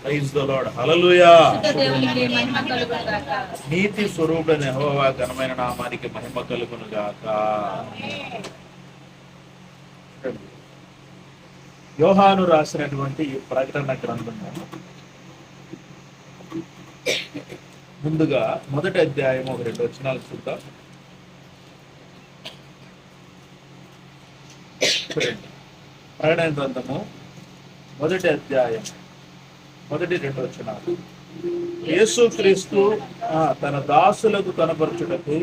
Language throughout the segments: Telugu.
Praise the lord. హల్లెలూయా. నీతి స్వరూపుడైన యెహోవా ఘనమైన నామానికి మహిమ కలుగును గాక. యోహాను రాసినటువంటి ఈ ప్రకటన గ్రంథము ముందుగా మొదటి అధ్యాయం 1-2 వచనాలు చూద్దాం. ప్రకటన గ్రంథము మొదటి అధ్యాయం 1-2 వచనాలు. యేసుక్రీస్తు తన దాసులకు కనపరచుటకు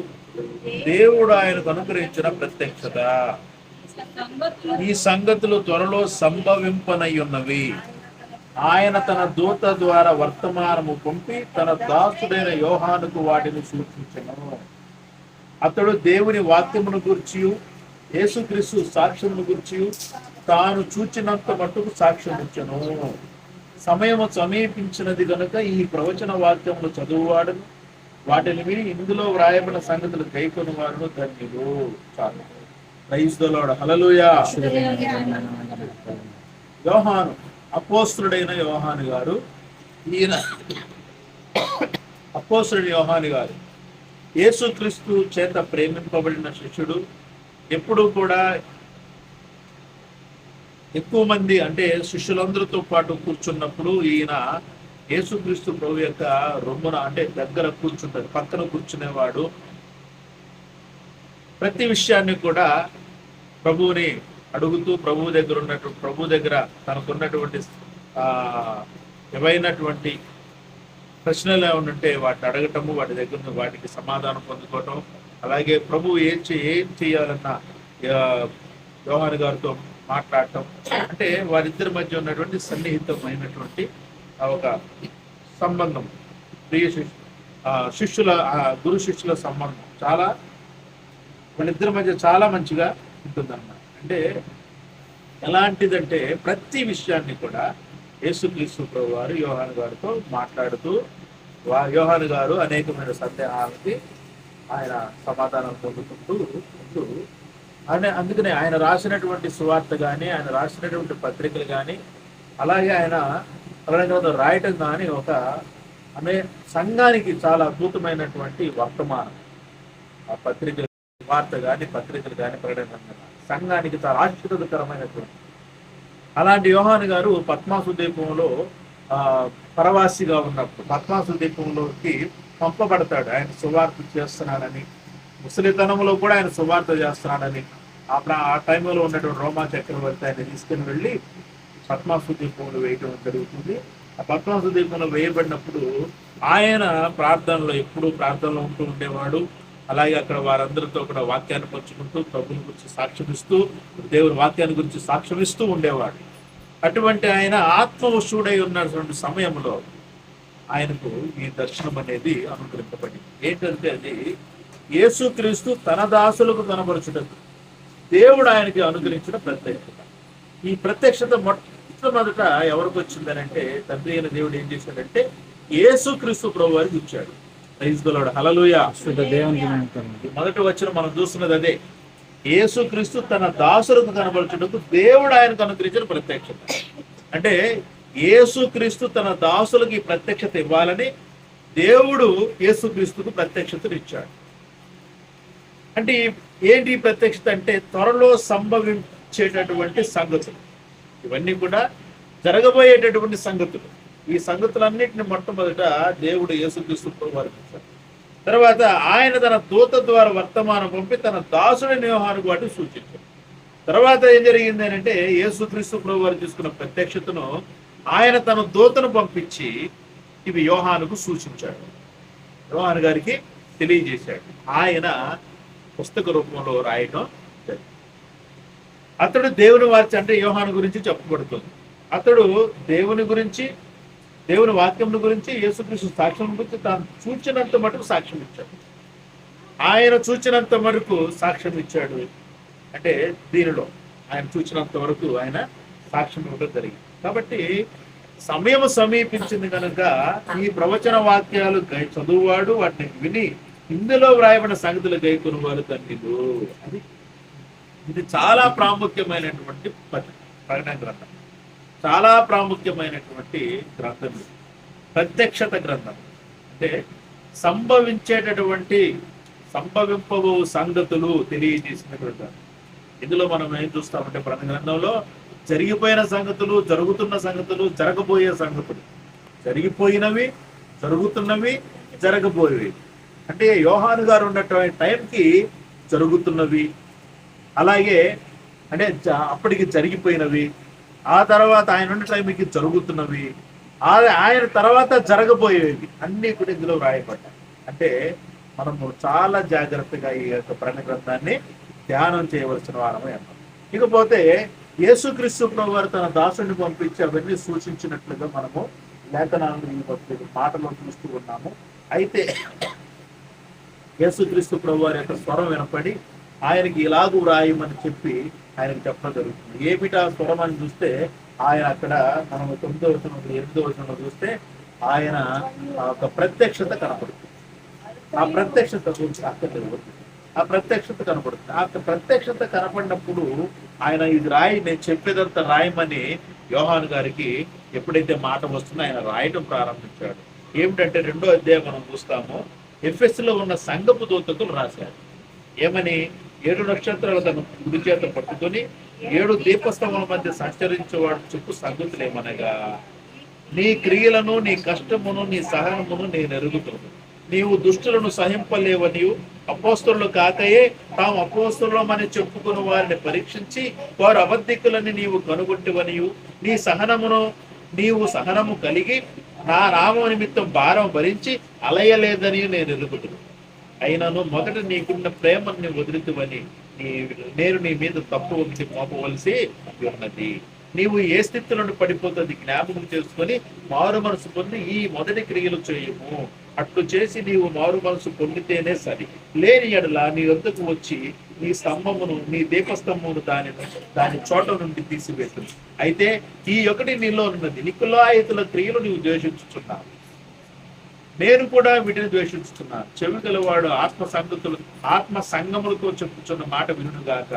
దేవుడు ఆయనకు అనుగ్రహించిన ప్రత్యక్షత. ఈ సంగతులు త్వరలో సంభవింపనయ్యున్నవి. ఆయన తన దూత ద్వారా వర్తమానము పంపి తన దాసుడైన యోహానుకు వాటిని సూచించెను. అతడు దేవుని వాక్యమును గూర్చి యేసుక్రీస్తు సాక్ష్యమును గూర్చి తాను చూచినంత మట్టుకు సాక్ష్యం ఇచ్చెను. సమయము సమీపించినది కనుక ఈ ప్రవచన వాక్యములు చదువువాడు వాటిని విని ఇందులో వ్రాయబడిన సంగతులు గైకొని వారు ధన్యులు. చాలు. Praise the lord. హల్లెలూయా. యోహాను, అపోస్తలుడైన యోహాను గారు, ఈయన అపోస్తలుడైన యోహాను గారు యేసుక్రీస్తు చేత ప్రేమింపబడిన శిష్యుడు. ఎప్పుడూ కూడా ఎక్కువ మంది అంటే శిష్యులందరితో పాటు కూర్చున్నప్పుడు ఈయన యేసుక్రీస్తు ప్రభు యొక్క రొమ్మున అంటే దగ్గర కూర్చుంటాడు, పక్కన కూర్చునేవాడు. ప్రతి విషయాన్ని కూడా ప్రభువుని అడుగుతూ ప్రభు దగ్గర తనకున్నటువంటి ఏవైనటువంటి ప్రశ్నలు ఏమంటే వాటిని అడగటము, వాటి దగ్గర వాటికి సమాధానం పొందుకోవటం. అలాగే ప్రభు ఏం చేయాలన్న యోహాను గారితో మాట్లాడటం. అంటే వారిద్దరి మధ్య ఉన్నటువంటి సన్నిహితమైనటువంటి ఒక సంబంధం, ప్రియ శిష్యుల గురు శిష్యుల సంబంధం చాలా వాళ్ళిద్దరి మధ్య చాలా మంచిగా ఉంటుందన్నమాట. అంటే ఎలాంటిదంటే ప్రతి విషయాన్ని కూడా యేసుక్రీస్తు ప్రభు వారు యోహాను గారితో మాట్లాడుతూ యోహాను గారు అనేకమైన సందేహాలకి ఆయన సమాధానం పొందుకుంటూ ఉంటూ అందుకనే ఆయన రాసినటువంటి సువార్త కానీ ఆయన రాసినటువంటి పత్రికలు కానీ అలాగే ఆయన రాయటం కానీ ఒక సంఘానికి చాలా అద్భుతమైనటువంటి వర్తమానం. ఆ పత్రికలు వార్త కానీ పత్రికలు కానీ ప్రకటన సంఘానికి చాలా ఆశ్చర్యకరమైనటువంటి. అలాంటి యోహాను గారు పద్మాసు ద్వీపంలో పరవాసిగా ఉన్నప్పుడు పద్మాసు ద్వీపంలోకి పంపబడతాడు. ఆయన సువార్త చేస్తున్నాడని, ముసలితనంలో కూడా ఆయన సువార్త చేస్తున్నాడని ఆ టైంలో ఉన్నటువంటి రోమా చక్రవర్తి ఆయన తీసుకుని వెళ్ళి పద్మాసు ద్వీపంలో వేయటం జరుగుతుంది. ఆ పద్మాసు ద్వీపంలో వేయబడినప్పుడు ఆయన ఎప్పుడూ ప్రార్థనలో ఉంటూ ఉండేవాడు. అలాగే అక్కడ వారందరితో కూడా వాక్యాన్ని పంచుకుంటూ ప్రభుని గురించి సాక్ష్యమిస్తూ దేవుని వాక్యాన్ని గురించి సాక్ష్యమిస్తూ ఉండేవాడు. అటువంటి ఆయన ఆత్మవశుడై ఉన్నటువంటి సమయంలో ఆయనకు ఈ దర్శనం అనేది అనుగ్రహింపబడింది. ఏంటంటే అది యేసుక్రీస్తు తన దాసులకు కనబరచుటకు దేవుడు ఆయనకి అనుగ్రహించిన ప్రత్యక్షత. ఈ ప్రత్యక్షత మొట్టమొదట ఎవరికి వచ్చిందనంటే తండ్రి అయిన దేవుడు ఏం చేశాడంటే యేసుక్రీస్తు ప్రభు వారికి ఇచ్చాడు. Praise the lord. హల్లెలూయా. మొదటి వచ్చిన మనం చూస్తున్నది అదే. యేసుక్రీస్తు తన దాసులకు కనబరచుటకు దేవుడు ఆయనకు అనుగ్రహించిన ప్రత్యక్షత. అంటే యేసుక్రీస్తు తన దాసులకు ఈ ప్రత్యక్షత ఇవ్వాలని దేవుడు యేసుక్రీస్తుకు ప్రత్యక్షతను ఇచ్చాడు. అంటే ఏంటి ప్రత్యక్షత అంటే త్వరలో సంభవించేటటువంటి సంగతులు. ఇవన్నీ కూడా జరగబోయేటటువంటి సంగతులు. ఈ సంగతులన్నింటిని మొట్టమొదట దేవుడు యేసుక్రీస్తు వారికి ఇచ్చాడు. తర్వాత ఆయన తన దూత ద్వారా వర్తమానం పంపి తన దాసుడైన యోహానుకు వాటిని సూచించాడు. తర్వాత ఏం జరిగింది అంటే యేసుక్రీస్తు ప్రభు వారు తీసుకున్న ప్రత్యక్షతను ఆయన తన దూతను పంపించి ఇవి యోహానుకు సూచించాడు, యోహాను గారికి తెలియజేశాడు. ఆయన పుస్తక రూపంలో రాయటం జరిగింది. అతడు దేవుని వార్త అంటే యోహాను గురించి చెప్పబడుతుంది. అతడు దేవుని గురించి, దేవుని వాక్యం గురించి, యేసుక్రీస్తు సాక్ష్యం గురించి తాను చూచినంత మటుకు సాక్ష్యం ఇచ్చాడు. ఆయన చూచినంత వరకు సాక్ష్యం ఇచ్చాడు. అంటే దీనిలో ఆయన చూచినంత వరకు ఆయన సాక్ష్యం ఇవ్వడం జరిగింది. కాబట్టి సమయం సమీపించింది కనుక ఈ ప్రవచన వాక్యాలు చదువువాడు వాటిని విని ఇందులో వ్రాయబడిన సంగతులు గైకొని వారు తండ్రిలు. అది ఇది చాలా ప్రాముఖ్యమైనటువంటి ప్రకటన గ్రంథం. చాలా ప్రాముఖ్యమైనటువంటి గ్రంథం ఇది. ప్రత్యక్షత గ్రంథం అంటే సంభవింపబో సంగతులు తెలియజేసినటువంటి గ్రంథం. ఇందులో మనం ఏం చూస్తామంటే ప్రతి గ్రంథంలో జరిగిపోయిన సంగతులు, జరుగుతున్న సంగతులు, జరగబోయే సంగతులు, జరిగిపోయినవి, జరుగుతున్నవి, జరగబోయేవి. అంటే యోహాను గారు ఉన్నటువంటి టైంకి జరుగుతున్నవి, అలాగే అంటే అప్పటికి జరిగిపోయినవి, ఆ తర్వాత ఆయన ఉన్న టైంకి జరుగుతున్నవి, ఆయన తర్వాత జరగబోయేవి అన్నీ కూడా ఇందులో వ్రాయబడ్డాయి. అంటే మనము చాలా జాగ్రత్తగా ఈ యొక్క ప్రణయ గ్రంథాన్ని ధ్యానం చేయవలసిన వారమే అన్నాం. ఇకపోతే యేసుక్రీస్తు ప్రభు వారు తన దాసుని పంపించి అవన్నీ సూచించినట్లుగా మనము లేఖనాలను ఈ మాటలో చూస్తూ ఉన్నాము. అయితే యేసుక్రీస్తు ప్రభు వారి యొక్క స్వరం వినపడి ఆయనకి ఇలాగూ వ్రాయమని చెప్పి ఆయనకి చెప్పడం జరుగుతుంది. ఏమిటా స్వరం అని చూస్తే ఆయన అక్కడ మనం 9వ వచనం 8వ వచనంలో చూస్తే ఆయన ఒక ప్రత్యక్షత కనపడుతుంది. ఆ ప్రత్యక్షత గురించి ఆ ప్రత్యక్షత కనపడుతుంది. ఆ ప్రత్యక్షత కనపడినప్పుడు ఆయన ఇది రాయి, నేను చెప్పేదంతా రాయమని యోహాను గారికి ఎప్పుడైతే మాట వస్తుందో ఆయన రాయటం ప్రారంభించాడు. ఏమిటంటే 2వ అధ్యాయం మనం చూస్తాము. ఎఫెసులో ఉన్న సంఘపు దూతకులు రాశారు. ఏమని? 7 నక్షత్రాలు తన కుడి చేత పట్టుకొని 7 దీపస్తంభాల మధ్య సంచరించేవాడు చెప్పు సంగతులు ఏమనగా, నీ క్రియలను, నీ కష్టమును, నీ సహనమును నేను ఎరుగుతున్నాను. నీవు దుష్టులను సహింపలేవనియు, అపోస్తలులు కాకయే తాము అపోస్తలులమని చెప్పుకుని వారిని పరీక్షించి వారు అబద్ధికులని నీవు కనుగొట్టివనియు, నీవు సహనము కలిగి నా నామ నిమిత్తం భారం భరించి అలయలేదని నేను ఎరుగుతున్నాను. అయినను మొదట నీకున్న ప్రేమని వదులుతువని నేను నీ మీద తప్పు ఒకటి మోపవలసి ఉన్నది. నీవు ఏ స్థితిలో పడిపోతుంది జ్ఞాపకం చేసుకొని మారు మనసు పొంది ఈ మొదటి క్రియలు చేయము. అట్లు చేసి నీవు మారు మనసు పొందితేనే సరి. లేని ఎడల నీ వద్దకు వచ్చి నీ స్తంభమును, నీ దీపస్తంభమును దాని చోట నుండి తీసివేస్తుంది. అయితే ఈ ఒకటి నీలో ఉన్నది, నికులాయితుల క్రియలు నీవు ద్వేషించుచున్నావు, నేను కూడా వీటిని ద్వేషిస్తున్నాను. చెవి గలవాడు ఆత్మ సంగములతో చెప్పుచున్న మాట వినుగాక.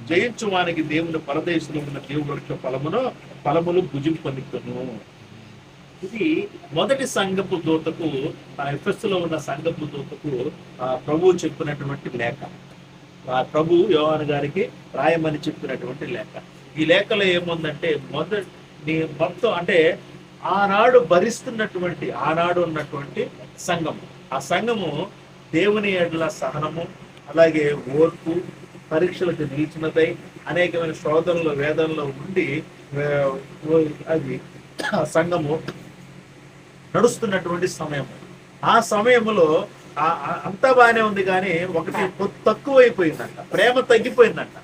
జయించు వానికి దేవుని పరదేశంలో ఉన్న దేవుడు యొక్క ఫలములు భుజింపనిక్కును. ఇది మొదటి సంఘపు దూతకు, ఎఫెసులో ఉన్న సంఘపు దూతకు ప్రభువు చెప్పినటువంటి లేఖ. ప్రభు యోహాను గారికి రాయమని చెప్పినటువంటి లేఖ. ఈ లేఖలో ఏముందంటే మొత్తం అంటే ఆనాడు ఉన్నటువంటి సంఘము, ఆ సంఘము దేవుని ఎడల సహనము, అలాగే ఓర్పు, పరీక్షలకు నిలిచినదై అనేకమైన శోధనలు వేదనలో ఉండి అది ఆ సంఘము నడుస్తున్నటువంటి సమయము. ఆ సమయంలో అంతా బాగానే ఉంది, కానీ ఒకటి తక్కువైపోయిందంట, ప్రేమ తగ్గిపోయిందంట.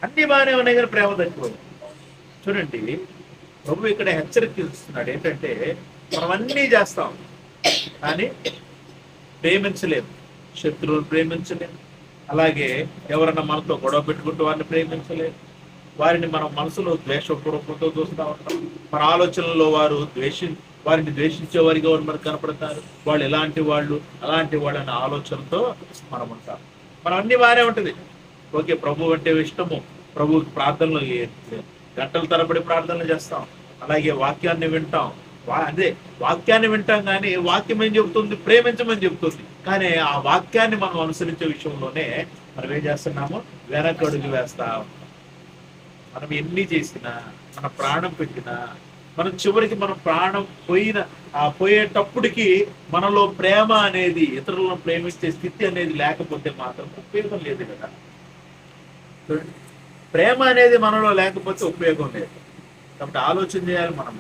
అన్ని బాగానే ఉన్నాయి కానీ ప్రేమ తగ్గిపోయింది. చూడండి, ప్రభు ఇక్కడ హెచ్చరిస్తున్నాడు ఏంటంటే, మనం అన్నీ చేస్తాం కానీ ప్రేమించలేము. శత్రువులు ప్రేమించలేము, అలాగే ఎవరన్నా మనతో గొడవ పెట్టుకుంటూ వారిని ప్రేమించలేము. వారిని మనం మనసులో ద్వేషపూర్వకంతో చూస్తూ ఉంటాం. మన ఆలోచనలో వారిని ద్వేషించే వారిగా మనకు కనపడతారు. వాళ్ళు ఎలాంటి వాళ్ళు, అలాంటి వాళ్ళు అనే ఆలోచనతో మనం ఉంటాం. మనం అన్ని బాగానే ఉంటుంది. ఓకే, ప్రభు అంటే ఇష్టము, ప్రభు ప్రార్థనలు గంటల తరబడి ప్రార్థనలు చేస్తాం, అలాగే వాక్యాన్ని వింటాం. వాక్యాన్ని వింటాం కానీ వాక్యం ఏం చెబుతుంది? ప్రేమించమని చెబుతుంది. కానీ ఆ వాక్యాన్ని మనం అనుసరించే విషయంలోనే మనం ఏం చేస్తున్నాము? వెనకడుగు వేస్తాం. మనం ఎన్ని చేసినా, మన ప్రాణం పెట్టినా, మనం చివరికి మనం ప్రాణం పోయేటప్పటికి మనలో ప్రేమ అనేది, ఇతరులను ప్రేమించే స్థితి అనేది లేకపోతే మాత్రం ఉపయోగం లేదు కదా. ప్రేమ అనేది మనలో లేకపోతే ఉపయోగం లేదు. కాబట్టి ఆలోచన చేయాలి. మనం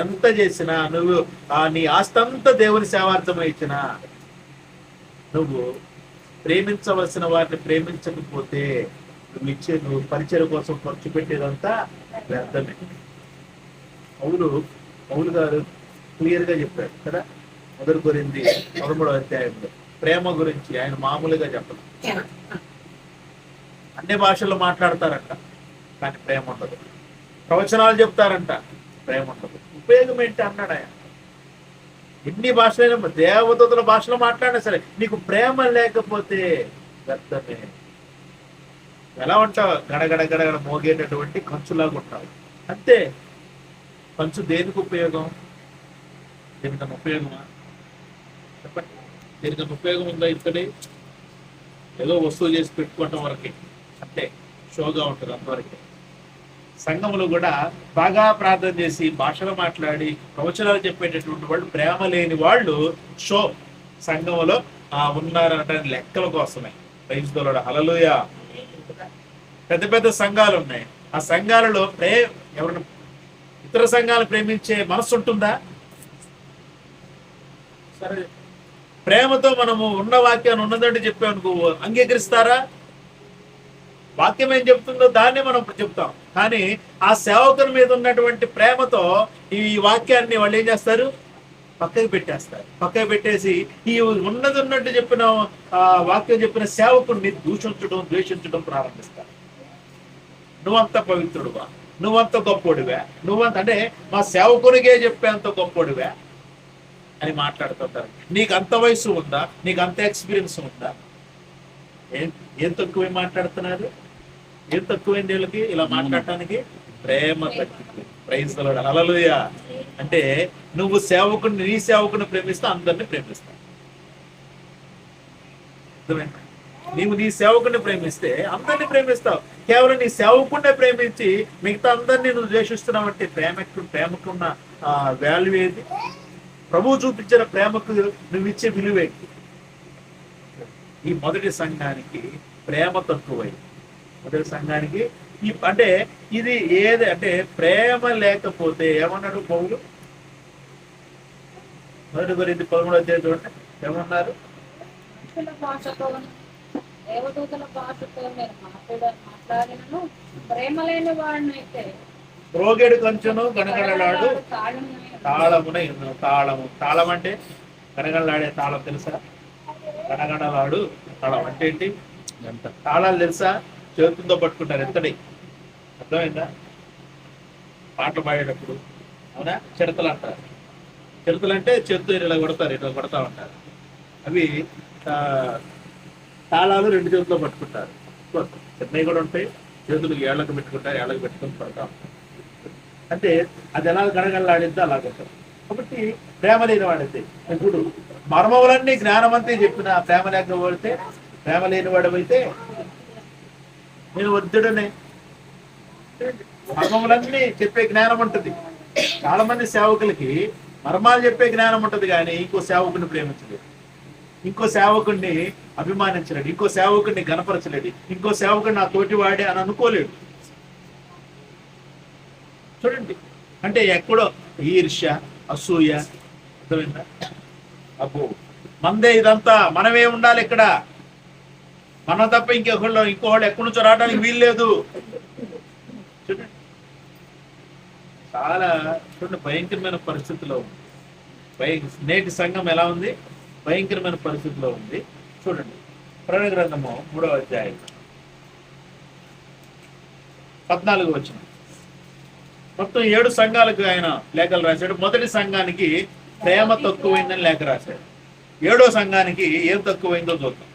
ఎంత చేసినా, నువ్వు నీ ఆస్తంతా దేవుని సేవార్థమై ఇచ్చినా, నువ్వు ప్రేమించవలసిన వారిని ప్రేమించకపోతే నువ్వు పరిచయం కోసం ఖర్చు పెట్టేదంతా వ్యర్థమే. పౌలు గారు క్లియర్ గా చెప్పారు కదా, 1 కొరింథీ 13వ అధ్యాయంలో ప్రేమ గురించి ఆయన మామూలుగా చెప్పరు. అన్ని భాషల్లో మాట్లాడతారంట కానీ ప్రేమ ఉండదు. ప్రవచనాలు చెప్తారంట, ప్రేమ ఉండదు. ఉపయోగం ఏంటి అన్నాడు ఆయన. ఎన్ని భాషలైనా, దేవదూతల భాషలో మాట్లాడినా సరే నీకు ప్రేమ లేకపోతే వ్యర్థమే. ఎలా ఉంటావు? గడగడ మోగేటటువంటి కంచులాగా ఉంటావు అంతే. పంచు దేనికి ఉపయోగం? దేనికన్నా ఉపయోగమా చెప్పండి? దేనికన్నా ఉపయోగం ఉందా? ఇక్కడే ఏదో వస్తువు చేసి పెట్టుకోవటం వరకే, అంటే షోగా ఉంటుంది అంతవరకే. సంఘములు కూడా బాగా ప్రార్థన చేసి భాషలు మాట్లాడి ప్రవచనాలు చెప్పేటటువంటి వాళ్ళు, ప్రేమ లేని వాళ్ళు షో సంఘములో ఉన్నారంటే లెక్కల కోసమే. ప్రైజ్ ది లార్డ్, హల్లెలూయా. పెద్ద పెద్ద సంఘాలు ఉన్నాయి, ఆ సంఘాలలో ఎవరైనా ఇతర సంఘాలు ప్రేమించే మనసు ఉంటుందా? సరే, ప్రేమతో మనము ఉన్న వాక్యాన్ని ఉన్నదంటే చెప్పామనుకో, అంగీకరిస్తారా? వాక్యం ఏం చెప్తుందో దాన్ని మనం చెప్తాం, కానీ ఆ సేవకుని మీద ఉన్నటువంటి ప్రేమతో ఈ వాక్యాన్ని వాళ్ళు ఏం చేస్తారు? పక్కకి పెట్టేస్తారు. పక్కకి పెట్టేసి ఈ ఉన్నది ఉన్నట్టు చెప్పిన వాక్యం చెప్పిన సేవకుడిని దూషించడం, ద్వేషించడం ప్రారంభిస్తారు. నువ్వంత పవిత్రుడువా, నువ్వంత గొప్పోడివా, నువ్వంత అంటే మా సేవకునికే చెప్పేంత గొప్పోడివా అని మాట్లాడుతుంటారు. నీకు అంత వయసు ఉందా? నీకు అంత ఎక్స్పీరియన్స్ ఉందా? ఏం తక్కువ మాట్లాడుతున్నారు? ఏం తక్కువైంది వీళ్ళకి ఇలా మాట్లాడటానికి? ప్రేమ తగ్గింది. ప్రైజ్ ది లార్డ్, హల్లెలూయా. అంటే నువ్వు సేవకుని, నీ సేవకుని ప్రేమిస్తా అందరిని ప్రేమిస్తా. నీవు నీ సేవకుని ప్రేమిస్తే అందరినీ ప్రేమిస్తావు. కేవలం నీ సేవకునే ప్రేమించి మిగతా అందరినీ నువ్వు ద్వేషిస్తున్నావు అంటే ప్రేమకున్న వాల్యూ ఏది? ప్రభువు చూపించిన ప్రేమకు నువ్వు ఇచ్చే విలువేంటి? ఈ మొదటి సంఘానికి ప్రేమ తక్కువైంది. మొదటి సంఘానికి అంటే ఇది ఏది అంటే ప్రేమ లేకపోతే ఏమన్నాడు పౌలు? 1 కొరింథీ 13వ అధ్యాయం చూడండి, ఏమన్నారు? మ్రోగెడు కంచును గణగణలాడు తాళమున తాళం అంటే గణగణలాడే తాళం తెలుసా? గణగణలాడు తాళం అంటే ఏంటి? తాళాలు తెలుసా? చేతులతో పట్టుకుంటారు, ఎత్తడి. అర్థమైందా? పాటలు పాడేటప్పుడు అవునా చిడతలు అంటారు. చిడతలు అంటే చేతులు ఇలా కొడతారు, ఇట్లా కొడతా ఉంటారు. అవి తాళాలు 2 చేతుల్లో పట్టుకుంటారు. చిన్నవి కూడా ఉంటాయి, చేతులు ఏళ్ళకు పెట్టుకుంటారు, ఏళ్ళకు పెట్టుకుని పడతా ఉంటారు. అంటే అది ఎలా గడగడలాడిద్దో అలాగంటారు. కాబట్టి ప్రేమ లేని వాడితే ఇప్పుడు మర్మములన్నీ జ్ఞానవంతి చెప్పిన ప్రేమ లేకపోతే, ప్రేమ లేని వాడమైతే నేను వద్దుడనే. మర్మములన్నీ చెప్పే జ్ఞానం ఉంటుంది. చాలా మంది సేవకులకి మర్మాలు చెప్పే జ్ఞానం ఉంటుంది, కానీ ఇంకో సేవకుని ప్రేమించలేదు, ఇంకో సేవకుడిని అభిమానించలేడు, ఇంకో సేవకుడిని గణపరచలేడు, ఇంకో సేవకుడిని నా తోటివాడే అని అనుకోలేడు. చూడండి, అంటే ఎక్కడో ఈర్ష్య, అసూయ. అర్థమైందా? అబ్బో మందే ఇదంతా, మనమే ఉండాలి ఇక్కడ, మనం తప్ప ఇంకొకళ్ళు ఎక్కడి నుంచో రావడానికి వీల్లేదు. చూడండి, చాలా చూడండి భయంకరమైన పరిస్థితిలో ఉంది. నేటి సంఘం ఎలా ఉంది? భయంకరమైన పరిస్థితిలో ఉంది. చూడండి, ప్రకటన గ్రంథము 3వ అధ్యాయం 14వ వచనం. మొత్తం 7 సంఘాలకు ఆయన లేఖలు రాశాడు. మొదటి సంఘానికి ప్రేమ తక్కువైందని లేఖ రాశాడు. 7వ సంఘానికి ఏం తక్కువైందో చూద్దాం.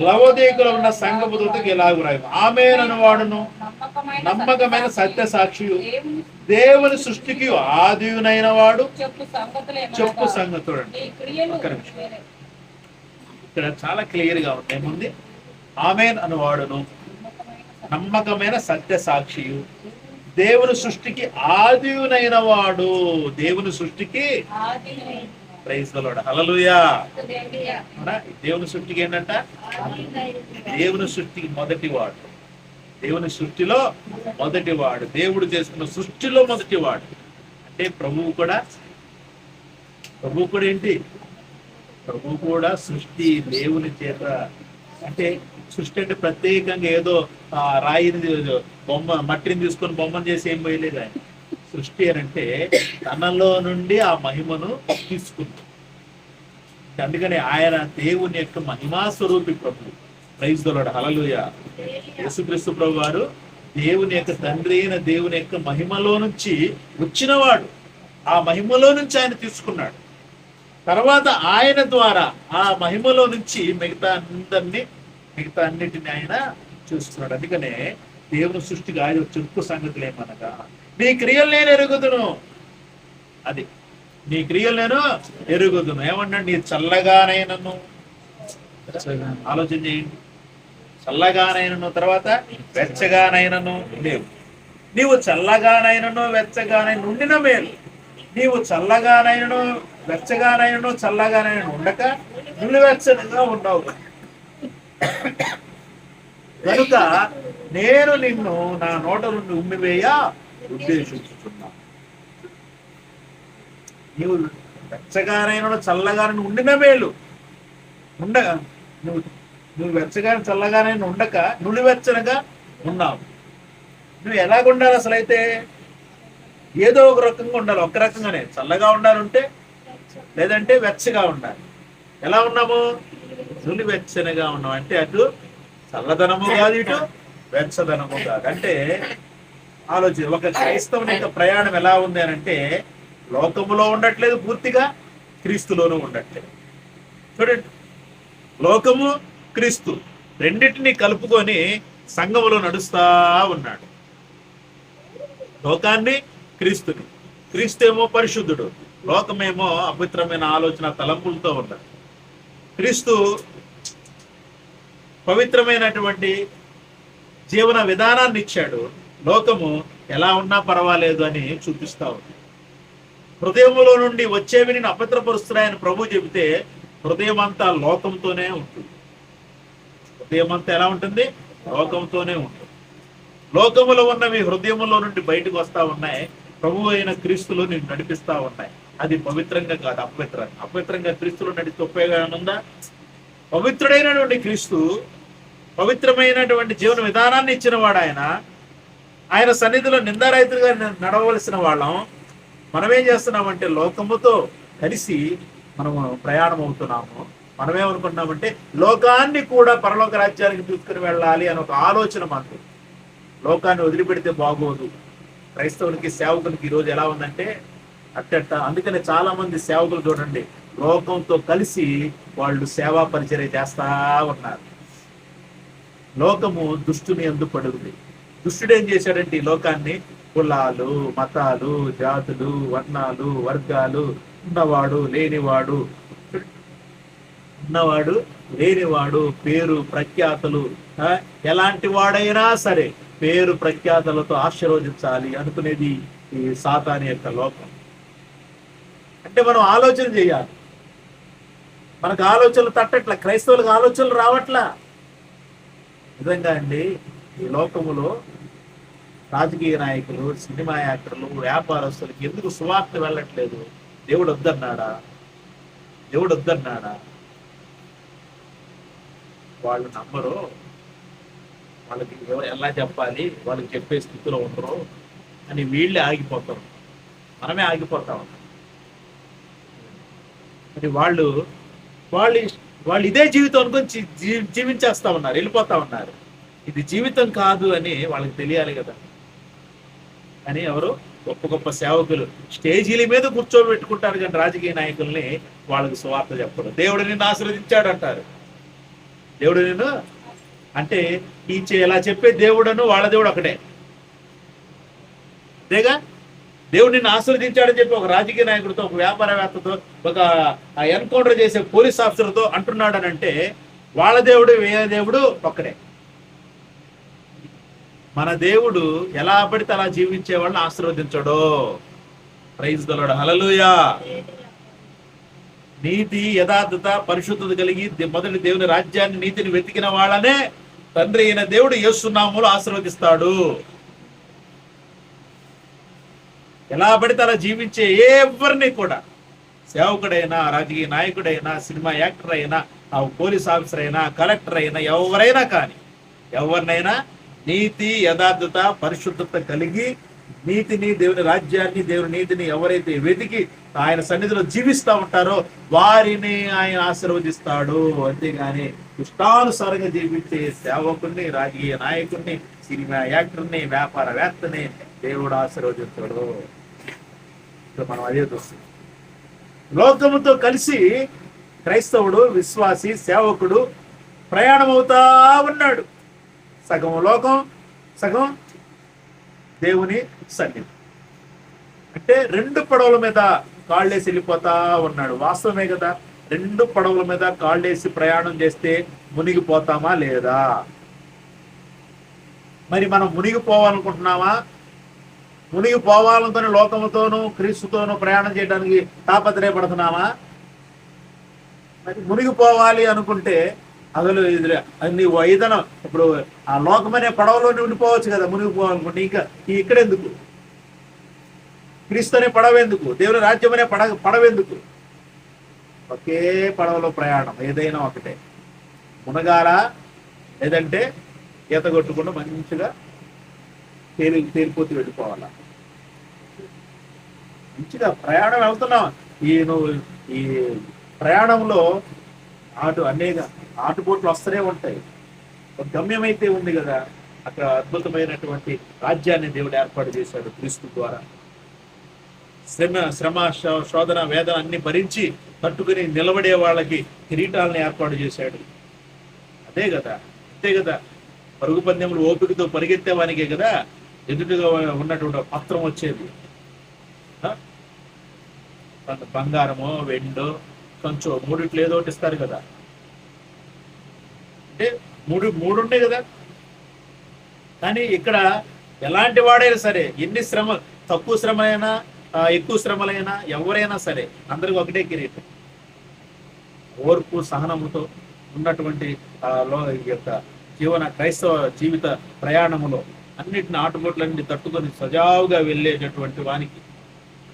లవోదికలో ఉన్న సంఘపు దూతకి ఇలాగు రాయము, ఆమేన్ వాడును నమ్మకమైన సత్య సాక్షియు దేవుని సృష్టికి ఆదియునైన వాడు చెప్పు సంగతుడు. ఇక్కడ చాలా క్లియర్ గా ఉంది. ఏముంది? ఆమేన్ అనువాడును నమ్మకమైన సత్య సాక్షియు దేవుని సృష్టికి ఆదియునైన వాడు. దేవుని సృష్టికి ప్రైజ్ ది లార్డ్, హల్లెలూయా. దేవుని సృష్టికి ఏంటంట? దేవుని సృష్టికి మొదటివాడు, దేవుని సృష్టిలో మొదటివాడు, దేవుడు చేసుకున్న సృష్టిలో మొదటివాడు. అంటే ప్రభువు కూడా ఏంటి? ప్రభువు కూడా సృష్టి దేవుని చేత. అంటే సృష్టి అంటే ప్రత్యేకంగా ఏదో రాయిని మట్టిని తీసుకొని బొమ్మను చేసి ఏం పోయలేదు ఆయన. సృష్టి అని అంటే తనలో నుండి ఆ మహిమను తీసుకుంది. అందుకని ఆయన దేవుని యొక్క మహిమా స్వరూపి ప్రభు. ప్రైజ్ ది లార్డ్, హల్లెలూయా. యేసుక్రీస్తు ప్రభు వారు దేవుని యొక్క తండ్రి అయిన దేవుని యొక్క మహిమలో నుంచి వచ్చినవాడు. ఆ మహిమలో నుంచి ఆయన తీసుకున్నాడు. తర్వాత ఆయన ద్వారా ఆ మహిమలో నుంచి మిగతా అన్నిటిని ఆయన చూసుకున్నాడు. అందుకనే దేవుని సృష్టిగా చురుకు సంగతులు ఏమనగా నీ క్రియలు నేను ఎరుగుదును. అది నీ క్రియలు నేను ఎరుగుదును. ఏమన్నా నీ చల్లగానైనను, ఆలోచన చేయండి, చల్లగానైనను, తర్వాత వెచ్చగానైనను లేవు. నీవు చల్లగానైనను వెచ్చగానైనా ఉండిన మేలు. నీవు చల్లగానైనను వెచ్చగానైనను చల్లగానైనా ఉండక నిలువెచ్చనిగా ఉన్నావు కనుక నేను నిన్ను నా నోట నుండి ఉమ్మివేయ ఉద్దేశించుతున్నా. నీవు వెచ్చగానైనా చల్లగానైనా ఉండిన మేలు. ఉండగా నువ్వు వెచ్చగానే చల్లగానైనా ఉండక నులివెచ్చనగా ఉన్నావు. నువ్వు ఎలాగుండాలి అసలు? అయితే ఏదో ఒక రకంగా ఉండాలి. ఒక రకంగానే చల్లగా ఉండాలంటే, లేదంటే వెచ్చగా ఉండాలి. ఎలా ఉన్నాము? నులివెచ్చనగా ఉన్నాం అంటే అటు చల్లదనము కాదు, ఇటు వెచ్చదనము కాదు. అంటే ఆలోచన, ఒక క్రైస్తవుని యొక్క ప్రయాణం ఎలా ఉంది అని అంటే లోకములో ఉండట్లేదు, పూర్తిగా క్రీస్తులోనూ ఉండట్లేదు. చూడండి, లోకము క్రీస్తు రెండింటినీ కలుపుకొని సంఘములో నడుస్తా ఉన్నాడు. లోకాన్ని, క్రీస్తుని. క్రీస్తు ఏమో పరిశుద్ధుడు, లోకమేమో అపవిత్రమైన ఆలోచన తలంపులతో ఉన్నాడు. క్రీస్తు పవిత్రమైనటువంటి జీవన విధానాన్ని ఇచ్చాడు, లోకము ఎలా ఉన్నా పర్వాలేదు అని చూపిస్తా ఉంది. హృదయములో నుండి వచ్చేవి నేను అపవిత్రపరుస్తున్నాయని ప్రభు చెబితే హృదయం అంతా లోకంతోనే ఉంటుంది. హృదయం అంతా ఎలా ఉంటుంది? లోకంతోనే ఉంటుంది. లోకములో ఉన్నవి హృదయములో నుండి బయటకు వస్తా ఉన్నాయి, ప్రభు అయిన క్రీస్తులో నేను నడిపిస్తా ఉన్నాయి. అది పవిత్రంగా కాదు, అపవిత్రంగా. అపవిత్రంగా క్రీస్తులో నడిస్తే ఉపయోగం ఉందా? పవిత్రుడైనటువంటి క్రీస్తు పవిత్రమైనటువంటి జీవన విధానాన్ని ఇచ్చిన వాడు. ఆయన సన్నిధిలో నిందారహితులుగా నడవలసిన వాళ్ళం. మనమేం చేస్తున్నామంటే లోకముతో కలిసి మనము ప్రయాణం అవుతున్నాము. మనమేమనుకుంటున్నామంటే లోకాన్ని కూడా పరలోక రాజ్యానికి తీసుకుని వెళ్ళాలి అని ఒక ఆలోచన మనకు. లోకాన్ని వదిలిపెడితే బాగోదు. క్రైస్తవునికి, సేవకునికి ఈరోజు ఎలా ఉందంటే అట్టట్ట. అందుకనే చాలా మంది సేవకులు చూడండి, లోకంతో కలిసి వాళ్ళు సేవా పరిచర్య చేస్తా ఉన్నారు. లోకము దుష్టుని యందు పడుతుంది. దుష్టుడు ఏం చేశాడంటే ఈ లోకాన్ని కులాలు, మతాలు, జాతులు, వర్ణాలు, వర్గాలు, ఉన్నవాడు లేనివాడు, ఉన్నవాడు లేనివాడు, పేరు ప్రఖ్యాతలు, ఎలాంటి వాడైనా సరే పేరు ప్రఖ్యాతలతో ఆశీర్వదించాలి అనుకునేది ఈ సాతాను యొక్క లోకం. అంటే మనం ఆలోచన చేయాలి. మనకు ఆలోచనలు తట్టట్లా, క్రైస్తవులకు ఆలోచనలు రావట్లా. నిజంగా అండి, ఈ లోకములో రాజకీయ నాయకులు, సినిమా యాక్టర్లు, వ్యాపారస్తులకి ఎందుకు సువార్త వెళ్ళట్లేదు? దేవుడు వద్దన్నాడా? దేవుడు వద్దన్నాడా? వాళ్ళు నమ్మరు. వాళ్ళకి ఎలా చెప్పాలి, వాళ్ళకి చెప్పే స్థితిలో ఉండరు అని వీళ్ళే ఆగిపోతారు. మనమే ఆగిపోతా ఉన్నాం. మరి వాళ్ళు ఇదే జీవితం అనుకొని జీవించేస్తా ఉన్నారు, వెళ్ళిపోతా ఉన్నారు. ఇది జీవితం కాదు అని వాళ్ళకి తెలియాలి కదా. అని ఎవరు గొప్ప గొప్ప సేవకులు స్టేజీల మీద కూర్చోబెట్టుకుంటారు, కానీ రాజకీయ నాయకుల్ని వాళ్ళకి సువార్త చెప్పరు. దేవుడు నిన్ను ఆశీర్వదించాడు అంటారు. దేవుడు నిన్ను అంటే ఇలా చెప్పే దేవుడను వాళ్ళ దేవుడు ఒకటే. అంతేగా, దేవుడు నిన్ను ఆశీర్వదించాడని చెప్పి ఒక రాజకీయ నాయకుడితో, ఒక వ్యాపారవేత్తతో, ఒక ఎన్కౌంటర్ చేసే పోలీస్ ఆఫీసర్తో అంటున్నాడని అంటే వాళ్ళ దేవుడు వేరే దేవుడు ఒక్కడే. మన దేవుడు ఎలా పడితే అలా జీవించే వాళ్ళని ఆశీర్వదించడు. ప్రైజ్ ది లార్డ్, హల్లెలూయా. నీతి, యథార్థత, పరిశుద్ధత కలిగి మొదటి దేవుని రాజ్యాన్ని, నీతిని వెతికిన వాళ్ళనే తండ్రి అయిన దేవుడు యేసు నామములో ఆశీర్వదిస్తాడు. ఎలా పడితే అలా జీవించే ఎవరిని కూడా, సేవకుడైనా, రాజకీయ నాయకుడైనా, సినిమా యాక్టర్ అయినా, పోలీస్ ఆఫీసర్ అయినా, కలెక్టర్ అయినా, ఎవరైనా కానీ ఎవరినైనా నీతి, యథార్థత, పరిశుద్ధత కలిగి నీతిని, దేవుని రాజ్యాన్ని, దేవుని నీతిని ఎవరైతే వెతికి ఆయన సన్నిధిలో జీవిస్తూ ఉంటారో వారిని ఆయన ఆశీర్వదిస్తాడు. అంతేగాని ఇష్టానుసారంగా జీవించే సేవకుల్ని, రాజకీయ నాయకుడిని, సినిమా యాక్టర్ని, వ్యాపారవేత్తని దేవుడు ఆశీర్వదించాడు. మనం అదే చూస్తాం. లోకముతో కలిసి క్రైస్తవుడు, విశ్వాసి, సేవకుడు ప్రయాణం అవుతా ఉన్నాడు. సగం లోకం, సగం దేవుని సన్నిధి. అంటే 2 పడవల మీద కాళ్ళేసి వెళ్ళిపోతా ఉన్నాడు. వాస్తవమే కదా, 2 పడవల మీద కాళ్ళేసి ప్రయాణం చేస్తే మునిగిపోతామా లేదా? మరి మనం మునిగిపోవాలనుకుంటున్నామా? మునిగిపోవాలనుకుని లోకముతోనూ క్రీస్తుతోనూ ప్రయాణం చేయడానికి తాపత్రయపడుతున్నామా? మరి మునిగిపోవాలి అనుకుంటే అసలు నీ వైదనం ఇప్పుడు ఆ లోకమనే పడవలోనే ఉండిపోవచ్చు కదా. మునిగిపోవాలనుకుంటే ఇంకా ఇక్కడెందుకు? క్రీస్తు అనే పడవెందుకు? దేవుని రాజ్యం అనే పడవెందుకు? ఒకే పడవలో ప్రయాణం, ఏదైనా ఒకటే. మునగాల లేదంటే ఈత కొట్టుకుండా మంచిగా తేలిపోతూ వెళ్ళిపోవాలా. మంచిగా ప్రయాణం వెళ్తున్నాం. ఈ ప్రయాణంలో అనేక ఆటుపోట్లు వస్తూనే ఉంటాయి. ఒక గమ్యం అయితే ఉంది కదా, అక్కడ అద్భుతమైనటువంటి రాజ్యాన్ని దేవుడు ఏర్పాటు చేశాడు క్రీస్తు ద్వారా. శ్రమ శోధన వేదన అన్ని భరించి తట్టుకుని నిలబడే వాళ్ళకి కిరీటాలను ఏర్పాటు చేశాడు. అదే కదా, అంతే కదా. పరుగు పందెములు ఓపికతో పరిగెత్తేవానికే కదా ఎదుటిగా ఉన్నటువంటి పత్రం వచ్చేది. బంగారమో వెండో కొంచెం మూడిట్లు ఏదో ఒకటి ఇస్తారు కదా. అంటే మూడు ఉంటాయి కదా. కానీ ఇక్కడ ఎలాంటి వాడైనా సరే, ఎన్ని తక్కువ శ్రమలైనా ఎక్కువ శ్రమలైనా ఎవరైనా సరే అందరికి ఒకటే కిరీటం. ఓర్పు సహనముతో ఉన్నటువంటి యొక్క క్రైస్తవ జీవిత ప్రయాణములో అన్నిటిని ఆటుపోట్లన్నీ తట్టుకొని సజావుగా వెళ్ళేటటువంటి వానికి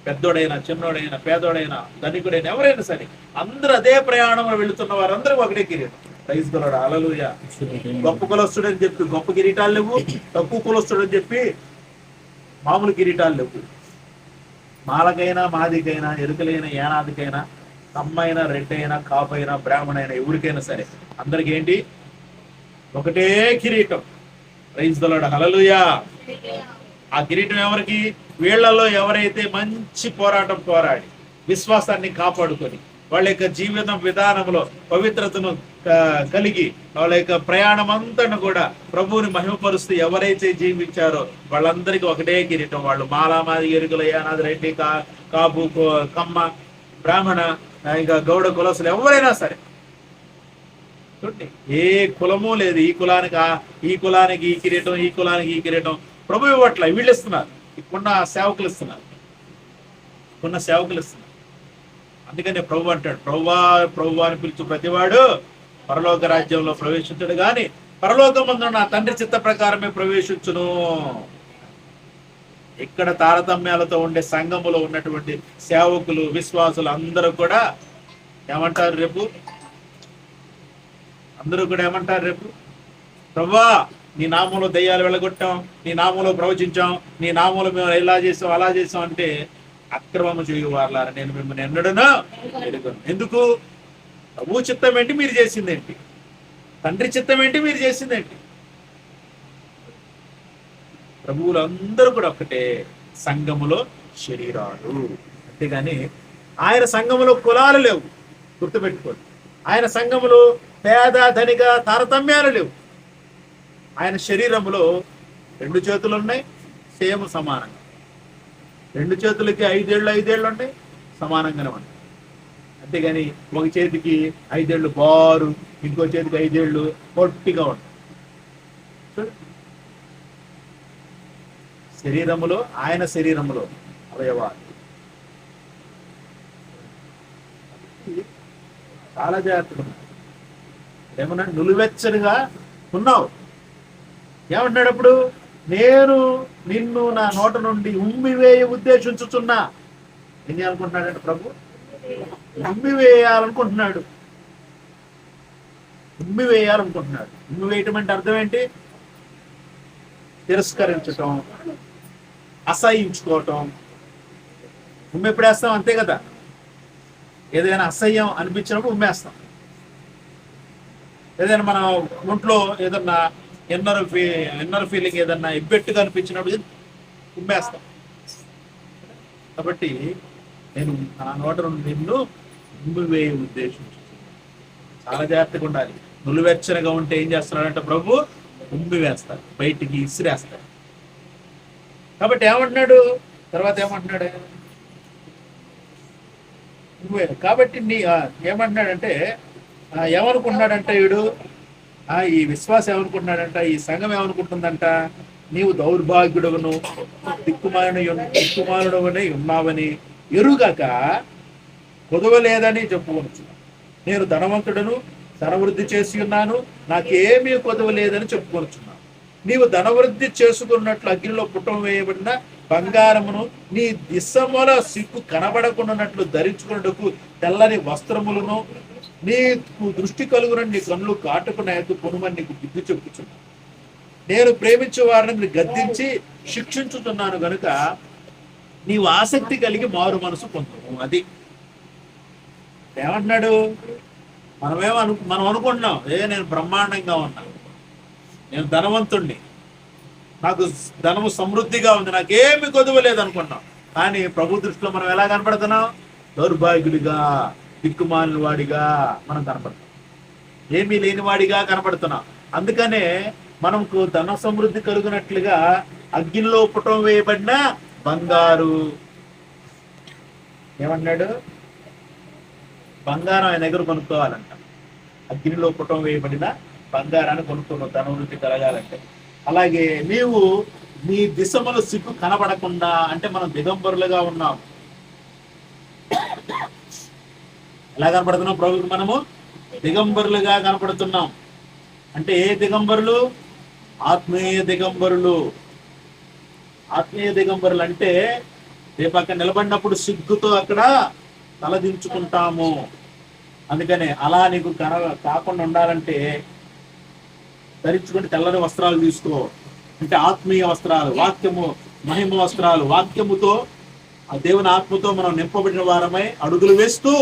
పెద్దోడైనా చిన్నోడైనా పేదోడైనా ధనికుడైనా ఎవరైనా సరే అందరూ అదే ప్రయాణంలో వెళుతున్న వారందరూ ఒకటే కిరీటం. ప్రైజ్ ది లార్డ్, హల్లెలూయా. గొప్ప కులస్తుడని చెప్పి గొప్ప కిరీటాలు లేవు, తక్కువ కులస్తుడని చెప్పి మామూలు కిరీటాలు లేవు. మాలకైనా మాదికైనా ఎరుకలైనా ఏనాదికైనా కమ్మైనా రెడ్డైనా కాపైనా బ్రాహ్మణైనా ఎవరికైనా సరే అందరికి ఏంటి? ఒకటే కిరీటం. ప్రైజ్ ది లార్డ్, హల్లెలూయా. ఆ కిరీటం ఎవరికి? వీళ్లలో ఎవరైతే మంచి పోరాటం పోరాడి విశ్వాసాన్ని కాపాడుకొని వాళ్ళ యొక్క జీవిత విధానంలో పవిత్రతను కలిగి వాళ్ళ యొక్క ప్రయాణం అంతా కూడా ప్రభువుని మహిమపరుస్తూ ఎవరైతే జీవించారో వాళ్ళందరికీ ఒకటే కిరీటం. వాళ్ళు మాలామాది ఎరుకుల యానాది రెడ్డి కాపు కమ్మ బ్రాహ్మణ ఇంకా గౌడ కులసులు ఎవరైనా సరే చూడండి, ఏ కులము లేదు. ఈ కులానికి ఈ కిరీటం, ఈ కులానికి ఈ కిరీటం ప్రభు ఇవ్వట్ల, వీళ్ళు ఇస్తున్నారు. ఇప్పుడున్న సేవకులు ఇస్తున్నారు. అందుకనే ప్రభు అంటాడు, ప్రభువా అని పిలుచు ప్రతివాడు పరలోక రాజ్యంలో ప్రవేశించడు గాని పరలోకమందు నా తండ్రి చిత్త ప్రకారమే ప్రవేశించును. ఇక్కడ తారతమ్యాలతో ఉండే సంఘములో ఉన్నటువంటి సేవకులు విశ్వాసులు అందరూ కూడా ఏమంటారు రేపు? ప్రభువా నీ నామంలో దయ్యాలు వెళ్ళగొట్టాం, నీ నామంలో ప్రవచించాం, నీ నామంలో మేము ఇలా చేసాం అలా చేసాం అంటే అక్రమము చేయువారులారా నేను మిమ్మల్ని ఎన్నడూనూ ఎరుగను. ఎందుకు? ప్రభు చిత్తం ఏంటి మీరు చేసిందేంటి? తండ్రి చిత్తం ఏంటి మీరు చేసిందేంటి? ప్రభువులందరూ కూడా ఒకటే సంఘములో శరీరాలు. అంతేగాని ఆయన సంఘములో కులాలు లేవు, గుర్తుపెట్టుకోండి. ఆయన సంఘములో పేద ధనిక తారతమ్యాలు లేవు. ఆయన శరీరంలో 2 చేతులు ఉన్నాయి, సేమ్ సమానంగా. 2 చేతులకి 5 ఏళ్ళు ఉంటాయి, సమానంగానే ఉంటాయి. అంతేగాని ఒక చేతికి 5 ఏళ్ళు బారు, ఇంకో చేతికి 5 ఏళ్ళు పొట్టిగా ఉంటాయి. శరీరములో ఆయన శరీరములో అవయవాలు చాలా జాగ్రత్తగా ఉన్నాయి. ఏమన్నా నులివెచ్చనిగా ఉన్నావు. ఏమంటున్నాడు అప్పుడు? నేను నిన్ను నా నోట నుండి ఉమ్మివేయ ఉద్దేశించుచున్నా. ఏం చేయాలనుకుంటున్నాడంటే ప్రభు? ఉమ్మివేయాలనుకుంటున్నాడు. ఉమ్మివేయటం అంటే అర్థం ఏంటి? తిరస్కరించటం, అసహించుకోవటం. ఉమ్మి ఎప్పుడు వేస్తాం? అంతే కదా, ఏదైనా అసహ్యం అనిపించినప్పుడు ఉమ్మేస్తాం. ఏదైనా మన ఒంట్లో ఏదన్నా ఇన్నర్ ఫీలింగ్ ఏదన్నా ఇబ్బెట్టుగా అనిపించినప్పుడు ఉమ్మేస్తాం. కాబట్టి నేను నా నోట నుండి నిన్ను ఉమ్మివేయ ఉద్దేశించు. చాలా జాగ్రత్తగా ఉండాలి. నులివెచ్చనగా ఉంటే ఏం చేస్తున్నాడంటే ప్రభు ఉమ్మి వేస్తారు, బయటికి ఇసిరేస్తారు. కాబట్టి ఏమంటున్నాడు తర్వాత, ఏమంటున్నాడు నువ్వే కాబట్టి ఏమంటున్నాడంటే ఏమనుకుంటున్నాడంట వీడు, ఈ విశ్వాసం ఏమనుకుంటున్నాడంట, ఈ సంఘం ఏమనుకుంటుందంట, నీవు దౌర్భాగ్యుడవును దిక్కుమాలుడవని ఉన్నావని ఎరుగక కొదవలేదని చెప్పుకోవచ్చు. నేను ధనవంతుడను, ధనవృద్ధి చేసి ఉన్నాను, నాకేమీ కొదవలేదని చెప్పుకొనుచున్నాను. నీవు ధనవృద్ధి చేసుకున్నట్లు అగ్నిలో పుట్టం వేయబడిన బంగారమును నీ దిశముల సిగ్గు కనబడకున్నట్లు ధరించుకున్నట్టుకు తెల్లని వస్త్రములను నీకు దృష్టి కలుగున నీ కన్నులు కాటుకున్న కొనుమని నీకు బుద్ధి చెప్పుచున్నాను. నేను ప్రేమించే వారిని గద్దించి శిక్షించుతున్నాను గనుక నీవు ఆసక్తి కలిగి మారు మనసు పొందుము. అది ఏమంటున్నాడు, మనం అనుకుంటున్నాం, నేను బ్రహ్మాండంగా ఉన్నా, నేను ధనవంతుణ్ణి, నాకు ధనము సమృద్ధిగా ఉంది, నాకేమి కొదువలేదు అనుకున్నాం. కానీ ప్రభు దృష్టిలో మనం ఎలా కనపడుతున్నాం, దౌర్భాగ్యుడిగా, దిక్కుమాలిన వాడిగా మనం కనపడుతున్నాం, ఏమీ లేనివాడిగా కనపడుతున్నాం. అందుకనే మనకు ధన సమృద్ధి కలుగునట్లుగా అగ్నిలో పుటం వేయబడిన బంగారు, ఏమన్నాడు, బంగారం ఆయన దగ్గర కొనుక్కోవాలంట. అగ్నిలో పుటం వేయబడిన బంగారాన్ని కొనుక్కున్నావు ధన వృద్ధి కలగాలంటే. అలాగే నీవు నీ దిశముల సిగ్గు కనబడకుండా, అంటే మనం దిగంబరులుగా ఉన్నాం. ఎలా కనపడుతున్నాం ప్రభుకి, మనము దిగంబరులుగా కనపడుతున్నాం. అంటే ఏ దిగంబరులు, ఆత్మీయ దిగంబరులు. ఆత్మీయ దిగంబరులు అంటే రేపక్క నిలబడినప్పుడు సిగ్గుతో అక్కడ తలదించుకుంటాము. అందుకనే అలా నీకు కాకుండా ఉండాలంటే ధరించుకుంటే తెల్లని వస్త్రాలు తీసుకో, అంటే ఆత్మీయ వస్త్రాలు, వాక్యము మహిమ వస్త్రాలు, వాక్యముతో ఆ దేవుని ఆత్మతో మనం నింపబడిన వారమై అడుగులు వేస్తూ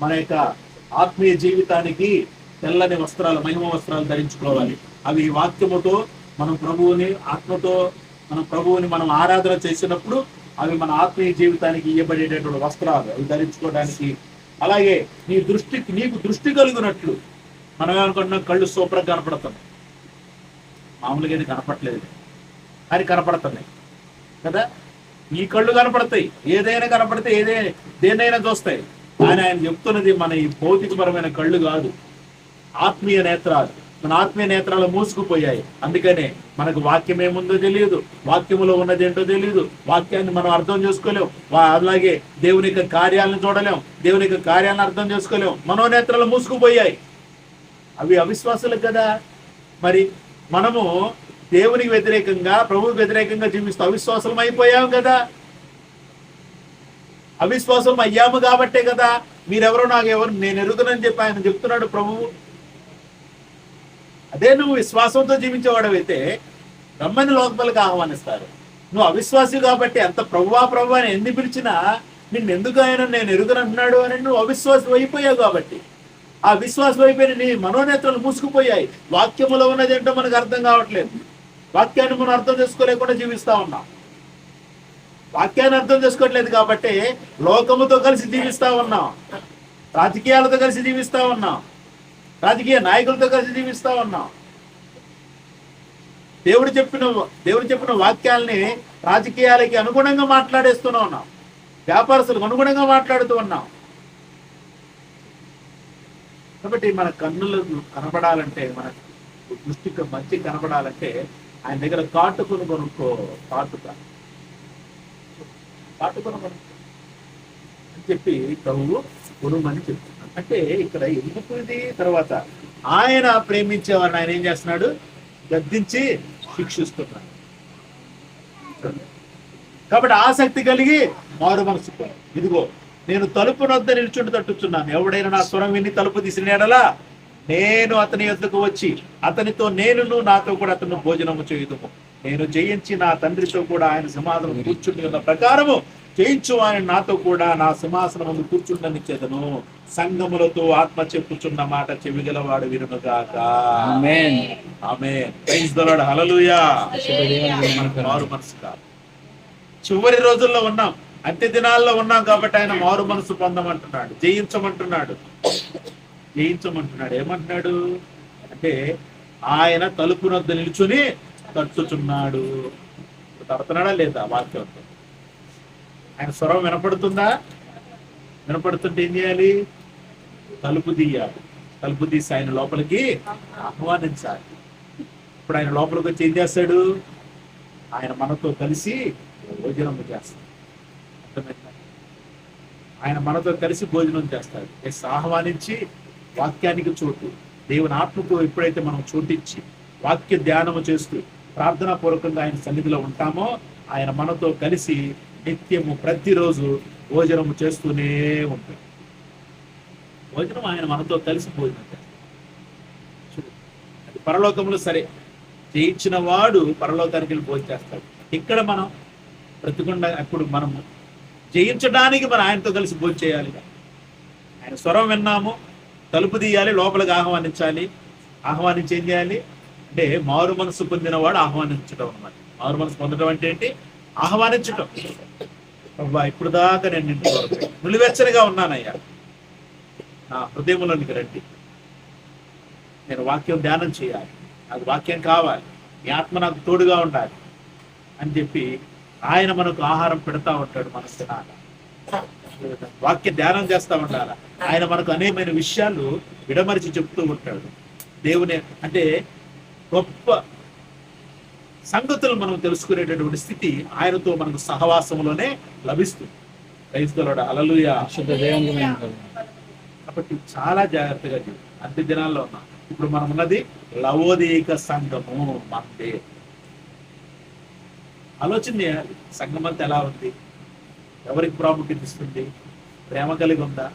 మన యొక్క ఆత్మీయ జీవితానికి తెల్లని వస్త్రాలు, మహిమ వస్త్రాలు ధరించుకోవాలి. అవి వాక్యముతో మనం ప్రభువుని, ఆత్మతో మనం ప్రభువుని మనం ఆరాధన చేసినప్పుడు అవి మన ఆత్మీయ జీవితానికి ఇవ్వబడేటటువంటి వస్త్రాలు, అవి ధరించుకోవడానికి. అలాగే నీకు దృష్టి కలుగునట్లు, మనం ఏమనుకుంటున్నాం, కళ్ళు సూపర్గా కనపడుతున్నాయి, మామూలుగా కనపడలేదు కానీ కనపడుతున్నాయి కదా. ఈ కళ్ళు కనపడతాయి, ఏదైనా కనపడితే దేన్నైనా చూస్తాయి. కానీ ఆయన చెప్తున్నది మన ఈ భౌతికపరమైన కళ్ళు కాదు, ఆత్మీయ నేత్రాలు. మన ఆత్మీయ నేత్రాలు మూసుకుపోయాయి. అందుకనే మనకు వాక్యం ఏముందో తెలియదు, వాక్యములో ఉన్నది ఏంటో తెలియదు, వాక్యాన్ని మనం అర్థం చేసుకోలేం. అలాగే దేవుని యొక్క కార్యాలను చూడలేం, దేవుని యొక్క కార్యాలను అర్థం చేసుకోలేం. మనోనేత్రాలు మూసుకుపోయాయి, అవి అవిశ్వాసులకు కదా. మరి మనము దేవునికి వ్యతిరేకంగా, ప్రభువుకి వ్యతిరేకంగా జీవిస్తూ అవిశ్వాసం అయిపోయాము కదా. అవిశ్వాసం అయ్యాము కాబట్టే కదా మీరెవరో నేను ఎరుగునని చెప్పి ఆయన చెప్తున్నాడు ప్రభువు. అదే నువ్వు విశ్వాసంతో జీవించేవాడవైతే రమ్మని లోకపలికి ఆహ్వానిస్తారు. నువ్వు అవిశ్వాసి కాబట్టి ఎంత ప్రభువా అని ఎన్ని పిలిచినా నిన్ను ఎందుకు ఆయన నేను ఎరుగునంటున్నాడు అని నువ్వు అవిశ్వాసం అయిపోయావు. కాబట్టి ఆ విశ్వాసం అయిపోయిన నీ మనోనేత్రాలు మూసుకుపోయాయి. వాక్యములో ఉన్నది ఏంటో మనకు అర్థం కావట్లేదు. వాక్యాన్ని మనం అర్థం చేసుకోలేకుండా జీవిస్తా ఉన్నాం. వాక్యాన్ని అర్థం చేసుకోవట్లేదు కాబట్టి లోకముతో కలిసి జీవిస్తా ఉన్నాం, రాజకీయాలతో కలిసి జీవిస్తా ఉన్నాం, రాజకీయ నాయకులతో కలిసి జీవిస్తా ఉన్నాం. దేవుడు చెప్పిన వాక్యాలని రాజకీయాలకి అనుగుణంగా మాట్లాడేస్తూనే ఉన్నాం, వ్యాపారస్తులకు అనుగుణంగా మాట్లాడుతూ ఉన్నాం. కాబట్టి మన కన్నులకు కనబడాలంటే, మన దృష్టికి మంచి కనబడాలంటే ఆయన దగ్గర కాటుకుని కొనుక్కో. కాటుక అని చెప్పి ప్రభువు కొనుమని చెప్తున్నాడు. అంటే ఇక్కడ ఎందుకు ఇది, తర్వాత ఆయన ప్రేమించేవారిని ఆయన ఏం చేస్తున్నాడు, గద్దించి శిక్షిస్తున్నాడు. కాబట్టి ఆసక్తి కలిగి మారు మనసు, ఇదిగో నేను తలుపు నొద్ద నిల్చుండి తట్టుచున్నాను, ఎవడైనా నా స్వరం విని తలుపు తీసిన ఎడలా నేను అతని యొద్దకు వచ్చి అతనితో నేనును నాతో కూడా అతను భోజనము చేయుదుము. నేను జయించి నా తండ్రితో కూడా ఆయన సింహాసనం కూర్చుని ఉన్న ప్రకారము జయించు ఆయన నాతో కూడా నా సింహాసనం ముందు కూర్చుండనిచ్చేదను. సంగములతో ఆత్మ చెప్పుచున్న మాట చెవిగలవాడు వినుగాక. ఆమేన్ ఆమేన్. Praise the lord. హల్లెలూయా. మారు మనసు కాదు, చివరి రోజుల్లో ఉన్నాం, అంత్య దినాల్లో ఉన్నాం కాబట్టి ఆయన మారు మనసు పొందమంటున్నాడు, జయించమంటున్నాడు. ఏమంటున్నాడు అంటే ఆయన తలుపు వద్ద నిల్చుని తట్టుచున్నాడు. తడుతున్నాడా లేదా వాక్యంతో? ఆయన స్వరం వినపడుతుందా? వినపడుతుంటే ఏం చేయాలి? తలుపు తీయాలి. తలుపు తీసి ఆయన లోపలికి ఆహ్వానించాలి. ఇప్పుడు ఆయన లోపలికి వచ్చి ఏం చేస్తాడు? ఆయన మనతో కలిసి భోజనం చేస్తాడు. అర్థమైందా? ఆయన మనతో కలిసి భోజనం చేస్తాడు. ఆహ్వానించి వాక్యానికి చోటు, దేవుని ఆత్మకు ఎప్పుడైతే మనం చోటిచ్చి వాక్య ధ్యానము చేస్తూ ప్రార్థనా పూర్వకంగా ఆయన సన్నిధిలో ఉంటామో, ఆయన మనతో కలిసి నిత్యము ప్రతిరోజు భోజనము చేస్తూనే ఉంటాడు. భోజనం ఆయన మనతో కలిసి భోజనం చేస్తాడు. అది పరలోకంలో సరే, జయించిన వాడు పరలోకానికి వెళ్ళి భోజనం చేస్తాడు. ఇక్కడ మనం బ్రతికుండా అప్పుడు మనము జయించడానికి మనం ఆయనతో కలిసి భోజనం చేయాలి. ఆయన స్వరం విన్నాము, తలుపు తీయాలి, లోపలికి ఆహ్వానించాలి. ఆహ్వానించి ఏం చేయాలి అంటే మారు మనసు పొందినవాడు ఆహ్వానించడం అన్నమాట. మారు మనసు పొందడం అంటే ఏంటి? ఆహ్వానించటం. అబ్బా ఇప్పుడు దాకా నేను నిలువెచ్చనిగా ఉన్నానయ్యా, నా హృదయంలోనికి రండి, నేను వాక్యం ధ్యానం చేయాలి, నాకు వాక్యం కావాలి, మీ ఆత్మ నాకు తోడుగా ఉండాలి అని చెప్పి ఆయన మనకు ఆహారం పెడతా ఉంటాడు. మన తినాలి, వాక్య ధ్యానం చేస్తూ ఉండాలి. ఆయన మనకు అనేకమైన విషయాలు విడమరిచి చెప్తూ ఉంటాడు. దేవుని అంటే గొప్ప సంగతులు మనం తెలుసుకునేటటువంటి స్థితి ఆయనతో మనకు సహవాసంలోనే లభిస్తుంది. క్రైస్తవుడు హల్లెలూయా. కాబట్టి చాలా జాగ్రత్తగా జీవితం. అన్ని దినాల్లో ఉన్నాం. ఇప్పుడు మనం ఉన్నది లవోదీక సంఘము. మనదే ఆలోచన చేయాలి. సంఘం అంతా ఎలా ఉంది? ఎవరికి ప్రాముఖ్యత ఇస్తుంది? ప్రేమ కలిగి ఉందా?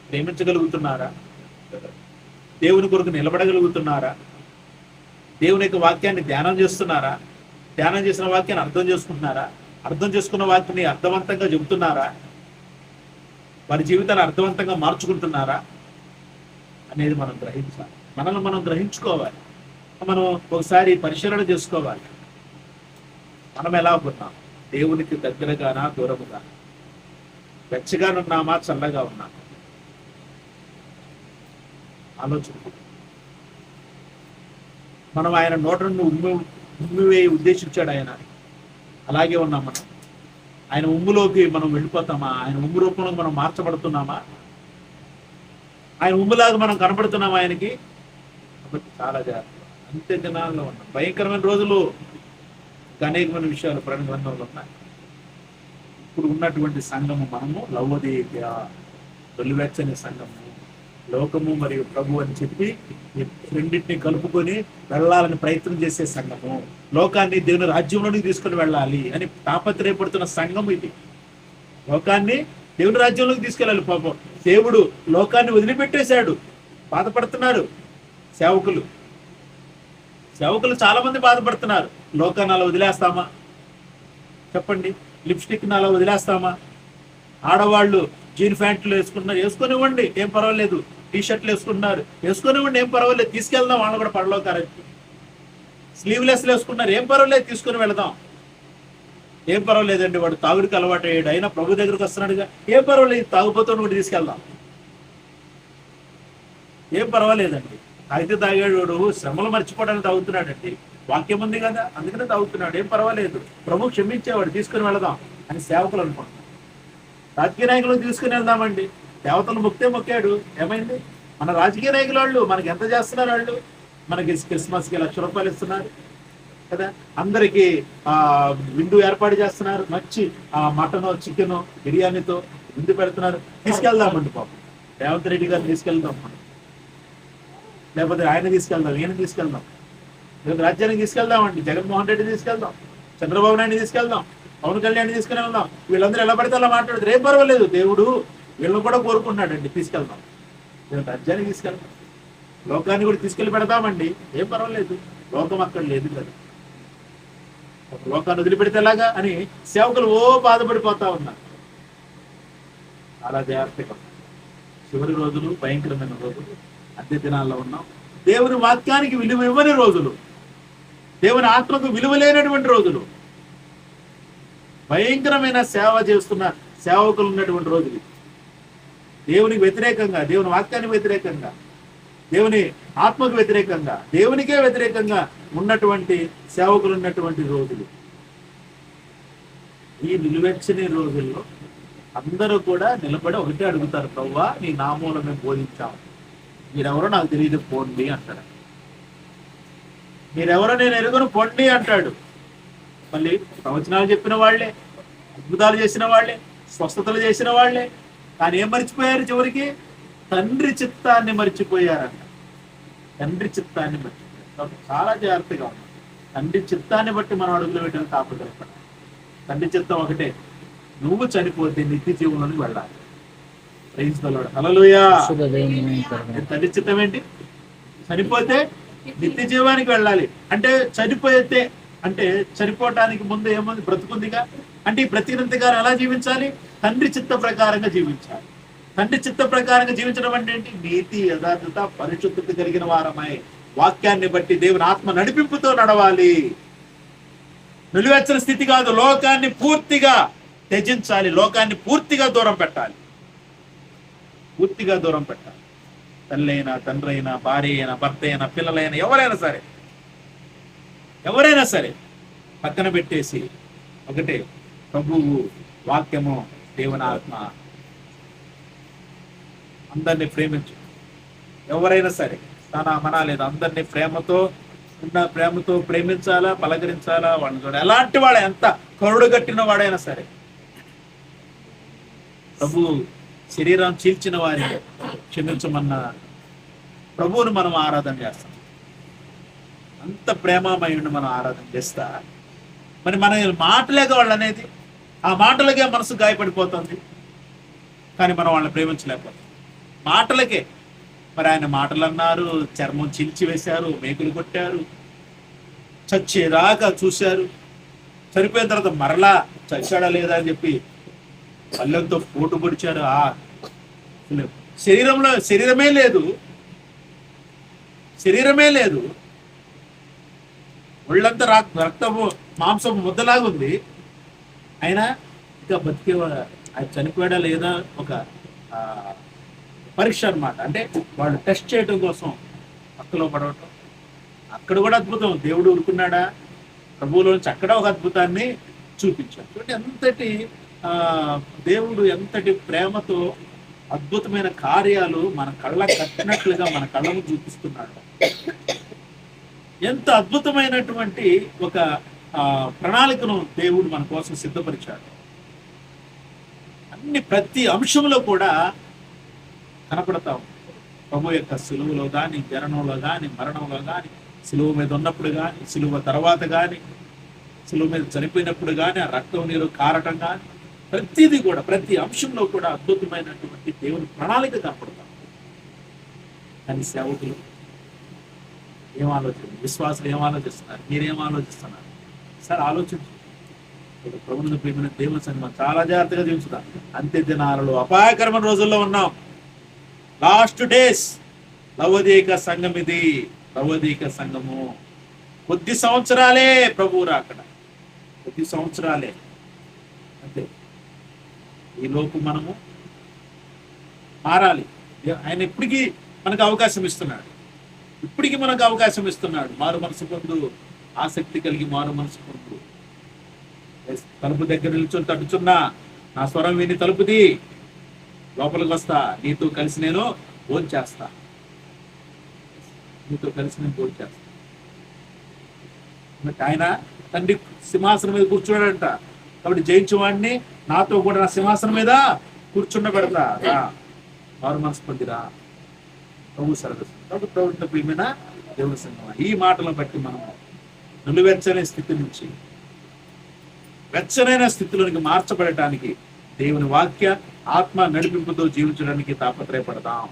ప్రేమించగలుగుతున్నారా? దేవుని కొరకు నిలబడగలుగుతున్నారా? దేవుని యొక్క వాక్యాన్ని ధ్యానం చేస్తున్నారా? ధ్యానం చేసిన వాక్యాన్ని అర్థం చేసుకుంటున్నారా? అర్థం చేసుకున్న వాక్యాన్ని అర్థవంతంగా చెబుతున్నారా? వారి జీవితాన్ని అర్థవంతంగా మార్చుకుంటున్నారా అనేది మనం గ్రహించాలి. మనల్ని మనం గ్రహించుకోవాలి. మనం ఒకసారి పరిశీలన చేసుకోవాలి. మనం ఎలా ఉన్నాం? దేవునికి దగ్గరగానా దూరముగా? వెచ్చగానున్నామా చల్లగా ఉన్నామా? ఆలోచన. మనం ఆయన నోటను ఉమ్మివేయి ఉద్దేశించాడు ఆయన. అలాగే ఉన్నాం మనం. ఆయన ఉమ్ములోకి మనం వెళ్ళిపోతామా? ఆయన ఉమ్ము రూపంలో మనం మార్చబడుతున్నామా? ఆయన ఉమ్ములాగా మనం కనపడుతున్నామా ఆయనకి? కాబట్టి చాలా జాగ్రత్త. అంత్య దినాల్లో ఉన్నాం. భయంకరమైన రోజులు, అనేకమైన విషయాలు ప్రణి గ్రంథంలో ఉన్నాయి. ఇప్పుడు ఉన్నటువంటి సంఘము మనము లవోదీయ, తొలివెచ్చని సంఘము, లోకము మరియు ప్రభు అని చెప్పి రెండింటిని కలుపుకొని వెళ్ళాలని ప్రయత్నం చేసే సంఘము, లోకాన్ని దేవుని రాజ్యంలోనికి తీసుకొని వెళ్ళాలి అని తాపత్రయపడుతున్న సంఘం ఇది. లోకాన్ని దేవుని రాజ్యంలోకి తీసుకెళ్ళాలి. పాపం దేవుడు లోకాన్ని వదిలిపెట్టేశాడు. బాధపడుతున్నారు సేవకులు. చాలా మంది బాధపడుతున్నారు. లోకాన్ని అలా వదిలేస్తామా? చెప్పండి. లిప్స్టిక్ అలా వదిలేస్తామా? ఆడవాళ్ళు జీన్ ప్యాంట్లు వేసుకుంటున్నారు, వేసుకొనివ్వండి, ఏం పర్వాలేదు. టీ షర్ట్లు వేసుకుంటున్నారు, వేసుకొనివ్వండి, ఏం పర్వాలేదు. తీసుకెళ్దాం వాళ్ళు కూడా పరలోకానికి. స్లీవ్లెస్లు వేసుకున్నారు, ఏం పర్వాలేదు, తీసుకుని వెళదాం. ఏం పర్వాలేదండి, వాడు తాగుడికి అలవాటు అయ్యాడు, అయినా ప్రభు దగ్గరకు వస్తున్నాడుగా, ఏం పర్వాలేదు, తాగుపోతాను కూడా తీసుకెళ్దాం, ఏం పర్వాలేదండి. తాగితే తాగాడు, వాడు శ్రమలు మర్చిపోవడానికి తాగుతున్నాడండి, వాక్యం ఉంది కదా అందుకనే తాగుతున్నాడు, ఏం పర్వాలేదు, ప్రభు క్షమించేవాడు, తీసుకుని వెళదాం అని సేవకులు అనుకుంటున్నారు. రాజకీయ నాయకులకు తీసుకుని వెళ్దామండి, దేవతలు మొక్కాడు, ఏమైంది? మన రాజకీయ నాయకుల వాళ్ళు మనకి ఎంత చేస్తున్నారు? వాళ్ళు మనకి క్రిస్మస్కి ₹1,00,000 ఇస్తున్నారు కదా, అందరికి విందు ఏర్పాటు చేస్తున్నారు, మంచి మటన్ చికెన్ బిర్యానీతో విందు పెడుతున్నారు. తీసుకెళ్దామండి పాపం, రేవంత్ రెడ్డి గారిని తీసుకెళ్దాం, లేకపోతే ఆయన తీసుకెళ్దాం, ఈయన తీసుకెళ్దాం, లేకపోతే రాజ్యానికి తీసుకెళ్దామండి, జగన్మోహన్ రెడ్డి తీసుకెళ్దాం, చంద్రబాబు నాయుడు తీసుకెళ్దాం, పవన్ కళ్యాణ్ తీసుకుని వెళ్దాం. వీళ్ళందరూ ఎలా పడితే అలా మాట్లాడుతారు, ఏం పర్వాలేదు, దేవుడు వీళ్ళని కూడా కోరుకుంటున్నాడండి, తీసుకెళ్దాం. రాజ్యానికి తీసుకెళ్దాం, లోకాన్ని కూడా తీసుకెళ్లి పెడతామండి, ఏం పర్వాలేదు, లోకం అక్కడ లేదు కదా, లోకాన్ని వదిలిపెడితే ఎలాగా అని సేవకులు బాధపడిపోతా ఉన్నారు. అలా జాగ్రత్తగా చివరి రోజులు, భయంకరమైన రోజులు, అద్దె దినాల్లో ఉన్నాం. దేవుని వాక్యానికి విలువ ఇవ్వని రోజులు, దేవుని ఆత్మకు విలువ లేనటువంటి రోజులు, భయంకరమైన సేవ చేస్తున్న సేవకులు ఉన్నటువంటి రోజులు, దేవునికి వ్యతిరేకంగా, దేవుని వాక్యానికి వ్యతిరేకంగా దేవుని ఆత్మకు వ్యతిరేకంగా, దేవునికే వ్యతిరేకంగా ఉన్నటువంటి సేవకులు ఉన్నటువంటి రోజులు. ఈ నిలువెచ్చని రోజుల్లో అందరూ కూడా నిలబడి ఒకటే అడుగుతారు, ప్రభువా నీ నామములో మేము బోధించాము, మీరెవరో నాకు తెలియదు పోండి అంటాడు. మీరెవరో నేను ఎరుగను పొండి అంటాడు. మళ్ళీ ప్రవచనాలు చెప్పిన వాళ్ళే, అద్భుతాలు చేసిన వాళ్ళే, స్వస్థతలు చేసిన వాళ్ళే, కానీ ఏం మర్చిపోయారు చివరికి? తండ్రి చిత్తాన్ని మర్చిపోయారంట. తండ్రి చిత్తాన్ని మర్చిపోయారు. చాలా జాగ్రత్తగా ఉంది. తండ్రి చిత్తాన్ని బట్టి మనం అడుగులు వేయడానికి తాపత్రయపడాలి. తండ్రి చిత్తం ఒకటే, నువ్వు చనిపోతే నిత్య జీవంలోకి వెళ్ళాలి. ప్రైజ్ ది లార్డ్, హల్లెలూయా. తండ్రి చిత్తం ఏంటి? చనిపోతే నిత్య జీవానికి వెళ్ళాలి. అంటే చనిపోతే అంటే చనిపోవటానికి ముందు ఏముంది? బ్రతుకుందిగా. అంటే ఈ బ్రతికినంతగా ఎలా జీవించాలి? తండ్రి చిత్త ప్రకారంగా జీవించాలి. తండ్రి చిత్త ప్రకారంగా జీవించడం అంటే ఏంటి? నీతి, యథార్థత, పరిశుద్ధత కలిగిన వారమై వాక్యాన్ని బట్టి దేవుని ఆత్మ నడిపింపుతో నడవాలి. నిలువెచ్చని స్థితి కాదు, లోకాన్ని పూర్తిగా త్యజించాలి. లోకాన్ని పూర్తిగా దూరం పెట్టాలి. పూర్తిగా దూరం పెట్టాలి. తల్లి అయినా, తండ్రి అయినా, భార్య అయినా, భర్త అయినా, పిల్లలైనా, ఎవరైనా సరే పక్కన పెట్టేసి ఒకటే, ప్రభువు, వాక్యము, దేవుని ఆత్మ, అందరినీ ప్రేమించు. ఎవరైనా సరే తన మన లేదు, అందరినీ ప్రేమతో ప్రేమించాలా, పలకరించాలా. వాళ్ళని చూడ ఎలాంటి వాడే, ఎంత కరుడు కట్టిన వాడైనా సరే, ప్రభు శరీరం చీల్చిన వారిని క్షమించమన్న ప్రభువును మనం ఆరాధన చేస్తాం. అంత ప్రేమమయుడిని మనం ఆరాధన చేస్తా, మరి మన మాటలేక వాళ్ళు అనేది, ఆ మాటలకే మనసు గాయపడిపోతుంది. కానీ మనం వాళ్ళని ప్రేమించలేకపోతాం. మాటలకే. మరి ఆయన మాటలు అన్నారు, చర్మం చీల్చి వేశారు, మేకులు కొట్టారు, చచ్చేదాకా చూశారు. చనిపోయిన తర్వాత మరలా చచ్చాడా లేదా అని చెప్పి పల్లెలతో పోటు పొడిచారు. శరీరమే లేదు, ఒళ్ళంతా రక్తము మాంసం ముద్దలాగుంది. అయినా ఇంకా బతికేవాడు. ఆయన చనిపోయాడా లేదా ఒక పరీక్ష అన్నమాట. అంటే వాళ్ళు టెస్ట్ చేయడం కోసం పక్కలో పడవటం. అక్కడ కూడా అద్భుతం. దేవుడు ఊరుకున్నాడా? ప్రభువులోంచి అక్కడ ఒక అద్భుతాన్ని చూపించాడు. చూడండి ఎంతటి దేవుడు ఎంతటి ప్రేమతో అద్భుతమైన కార్యాలు మన కళ్ళ కట్టినట్లుగా మన కళ్ళను చూపిస్తున్నాడు. ఎంత అద్భుతమైనటువంటి ఒక ప్రణాళికను దేవుడు మన కోసం సిద్ధపరిచాడు. ప్రతి అంశంలో కూడా కనపడతాం. ప్రభు యొక్క సిలువలో కానీ, జననంలో కానీ, మరణంలో కానీ, సిలువ మీద ఉన్నప్పుడు కానీ, సిలువ తర్వాత కానీ, సిలువ మీద చనిపోయినప్పుడు కానీ, ఆ రక్తం నీరు కారటం కానీ, ప్రతిదీ కూడా, ప్రతి అంశంలో కూడా అద్భుతమైనటువంటి దేవుని ప్రణాళిక కనపడతాం. కానీ సేవకులు ఏం ఆలోచన, విశ్వాసులు ఏం ఆలోచిస్తున్నారు? మీరేం ఆలోచిస్తున్నారు? సార్ ఆలోచించు. ప్రభువును ప్రేమిన దేవుని సన్నిధిలో చాలా జాగ్రత్తగా జీవించుదాం. అంత్య దినాలలో అపాయకరమైన రోజుల్లో ఉన్నాం. Last days. లవోదిక సంఘం ఇది. లవోదిక సంఘము కొద్ది సంవత్సరాలే ప్రభువు రాకడ. కొద్ది సంవత్సరాలే అంతే. ఈలోపు మనము మారాలి. ఆయన ఇప్పటికీ మనకు అవకాశం ఇస్తున్నాడు. మారు మనసు పొందు, ఆసక్తి కలిగి మారు మనసు పొందు. తలుపు దగ్గర నిల్చొని తట్టుచున్నా, నా స్వరం విని తలుపుది, లోపలికి వస్తా, నీతో కలిసి నేను భోంచేస్తా. ఆయన తండ్రి సింహాసనం మీద కూర్చున్నాడంట. కాబట్టి జయించేవాడిని నాతో కూడా నా సింహాసనం మీద కూర్చుండబెడతా. మారు మనసు పొందిరా, ప్రభు సరదసు. కాబట్టి ప్రభుత్వ ప్రియమైన దేవుని సంఘం, ఈ మాటలను బట్టి మనం నిలువెచ్చని స్థితి నుంచి వెచ్చనైన స్థితిలోనికి మార్చబడటానికి దేవుని వాక్య ఆత్మ నడిపింపుతో జీవించడానికి తాపత్రయపడదాం.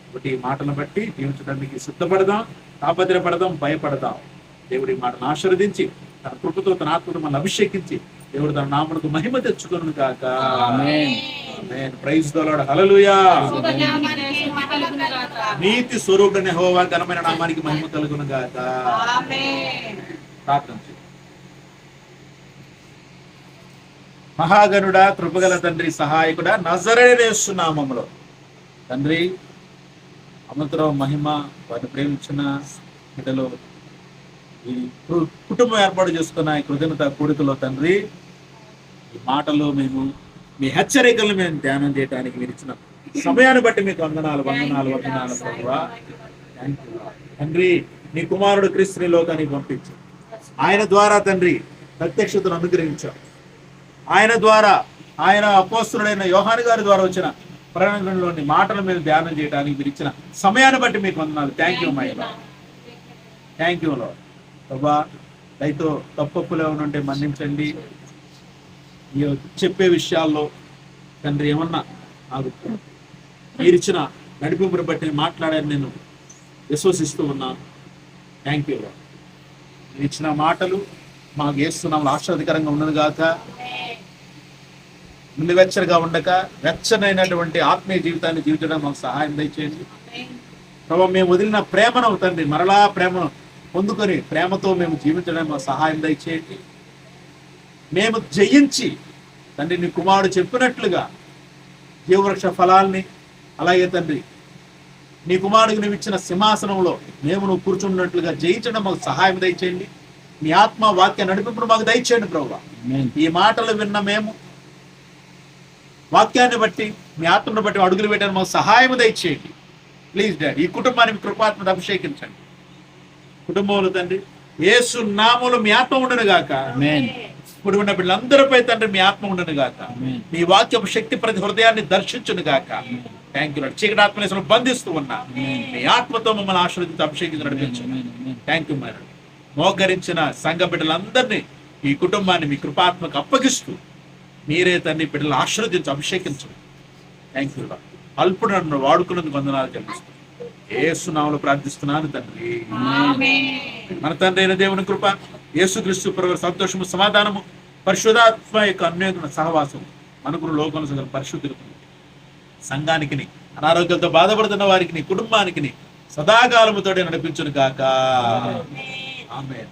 కాబట్టి ఈ మాటలను బట్టి జీవించడానికి సిద్ధపడదాం, తాపత్రయపడదాం, భయపడదాం. దేవుడి మాటను ఆశీర్వదించి తన కృపతో తన ఆత్మను మనం అభిషేకించి దేవుడు తన నామమునకు మహిమ తెచ్చుకొనును గాక. ఆమేన్. ప్రైజ్ ది లార్డ్, హల్లెలూయా. నీతి స్వరూపుడైన యెహోవా ఘనమైన నామానికి మహిమ కలుగును గాక. ఆమేన్. ప్రార్థన చేద్దాం. మహాగణుడా, కృపగల తండ్రి, సహాయకుడా, నజరేయుని యేసు నామములో తండ్రి, అనంతరం మహిమ వారిని ప్రేమించిన బిడ్డలు ఈ కుటుంబం ఏర్పాటు చేసుకున్న ఈ కృతజ్ఞత కూడికలో తండ్రి ఈ మాటలు మేము మీ హెచ్చరికలు మేము ధ్యానం చేయడానికి మీరు ఇచ్చిన సమయాన్ని బట్టి మీకు వందనాలు ప్రభువా. థ్యాంక్ యూ తండ్రి. నీ కుమారుడు క్రీస్తుని లోకానికి పంపించు. ఆయన ద్వారా తండ్రి ప్రత్యక్షతను అనుగ్రహించాం. ఆయన ద్వారా ఆయన అపోస్తుడైన యోహాను గారి ద్వారా వచ్చిన ప్రణంలోని మాటలు మేము ధ్యానం చేయడానికి మీరు ఇచ్చిన సమయాన్ని బట్టి మీకు వందనాలు. Thank you my lord. Thank you lord. ప్రభా దయతో తప్పులు ఏమనుంటే మన్నించండి. చెప్పే విషయాల్లో తండ్రి ఏమన్నా నాకు మీరిచ్చిన నడిపింపుని బట్టి మాట్లాడాను, నేను విశ్వసిస్తూ ఉన్నాను. Thank you lord. మీరు ఇచ్చిన మాటలు మాకు వేస్తున్నాం ఆశ్చర్యకరంగా ఉన్నది కాక, నిలువెచ్చగా ఉండక వెచ్చనైనటువంటి ఆత్మీయ జీవితాన్ని జీవించడం మాకు సహాయం దయచేయండి ప్రభావ. మేము వదిలిన ప్రేమను తండ్రి మరలా ప్రేమను పొందుకొని ప్రేమతో మేము జీవించడం మాకు సహాయం దయచేయండి. మేము జయించి తండ్రి నీ కుమారుడు చెప్పినట్లుగా జీవవృక్ష ఫలాల్ని, అలాగే తండ్రి నీ కుమారుడికి నువ్వు ఇచ్చిన సింహాసనంలో మేము నువ్వు కూర్చున్నట్లుగా జయించడం మాకు సహాయం దయచేయండి. నీ ఆత్మ వాక్య నడిపింపును మాకు దయచేయండి ప్రభువా. ఈ మాటలు విన్న మేము వాక్యాన్ని బట్టి మీ ఆత్మను బట్టి అడుగులు పెట్టడానికి మాకు సహాయం దయచేయండి ప్లీజ్ డాడీ. ఈ కుటుంబాన్ని కృపాత్మను అభిషేకించండి. కుటుంబంలో తండ్రి యేసు నామములో మీ ఆత్మ ఉండను గాక. ఇప్పుడు ఉన్న బిడ్డలందరిపై తండ్రి మీ ఆత్మ ఉండను గాక. మీ వాక్యపు శక్తి ప్రతి హృదయాన్ని దర్శించును గాక. Thank you. చీకటి ఆత్మను బంధిస్తూ ఉన్నా మీ ఆత్మతో మమ్మల్ని ఆశీర్వదించి అభిషేకించి నడిపించండి. Thank you madam. మోకరించిన సంఘ బిడ్డలందరినీ ఈ కుటుంబాన్ని మీ కృపాత్మకు అప్పగిస్తూ మీరే తండ్రి బిడ్డలు ఆశీర్వదించి అభిషేకించండి. Thank you. అల్పుడు నన్ను వాడుకున్నందుకు వందనాలు చెల్లిస్తాను. యేసు నామములో ప్రార్థిస్తున్నాను తండ్రి. మన తండ్రి అయిన దేవుని కృప, యేసుక్రీస్తు ప్రభువు సంతోషము, సమాధానము, పరిశుద్ధాత్మ యొక్క అన్యోన్య సహవాసం మనకు లోకంలో సగల పరిశుద్ధులకు, సంఘానికి, అనారోగ్యాలతో బాధపడుతున్న వారికి, కుటుంబానికి సదాకాలముతోటే నడిపించును గాక. ఆమేన్.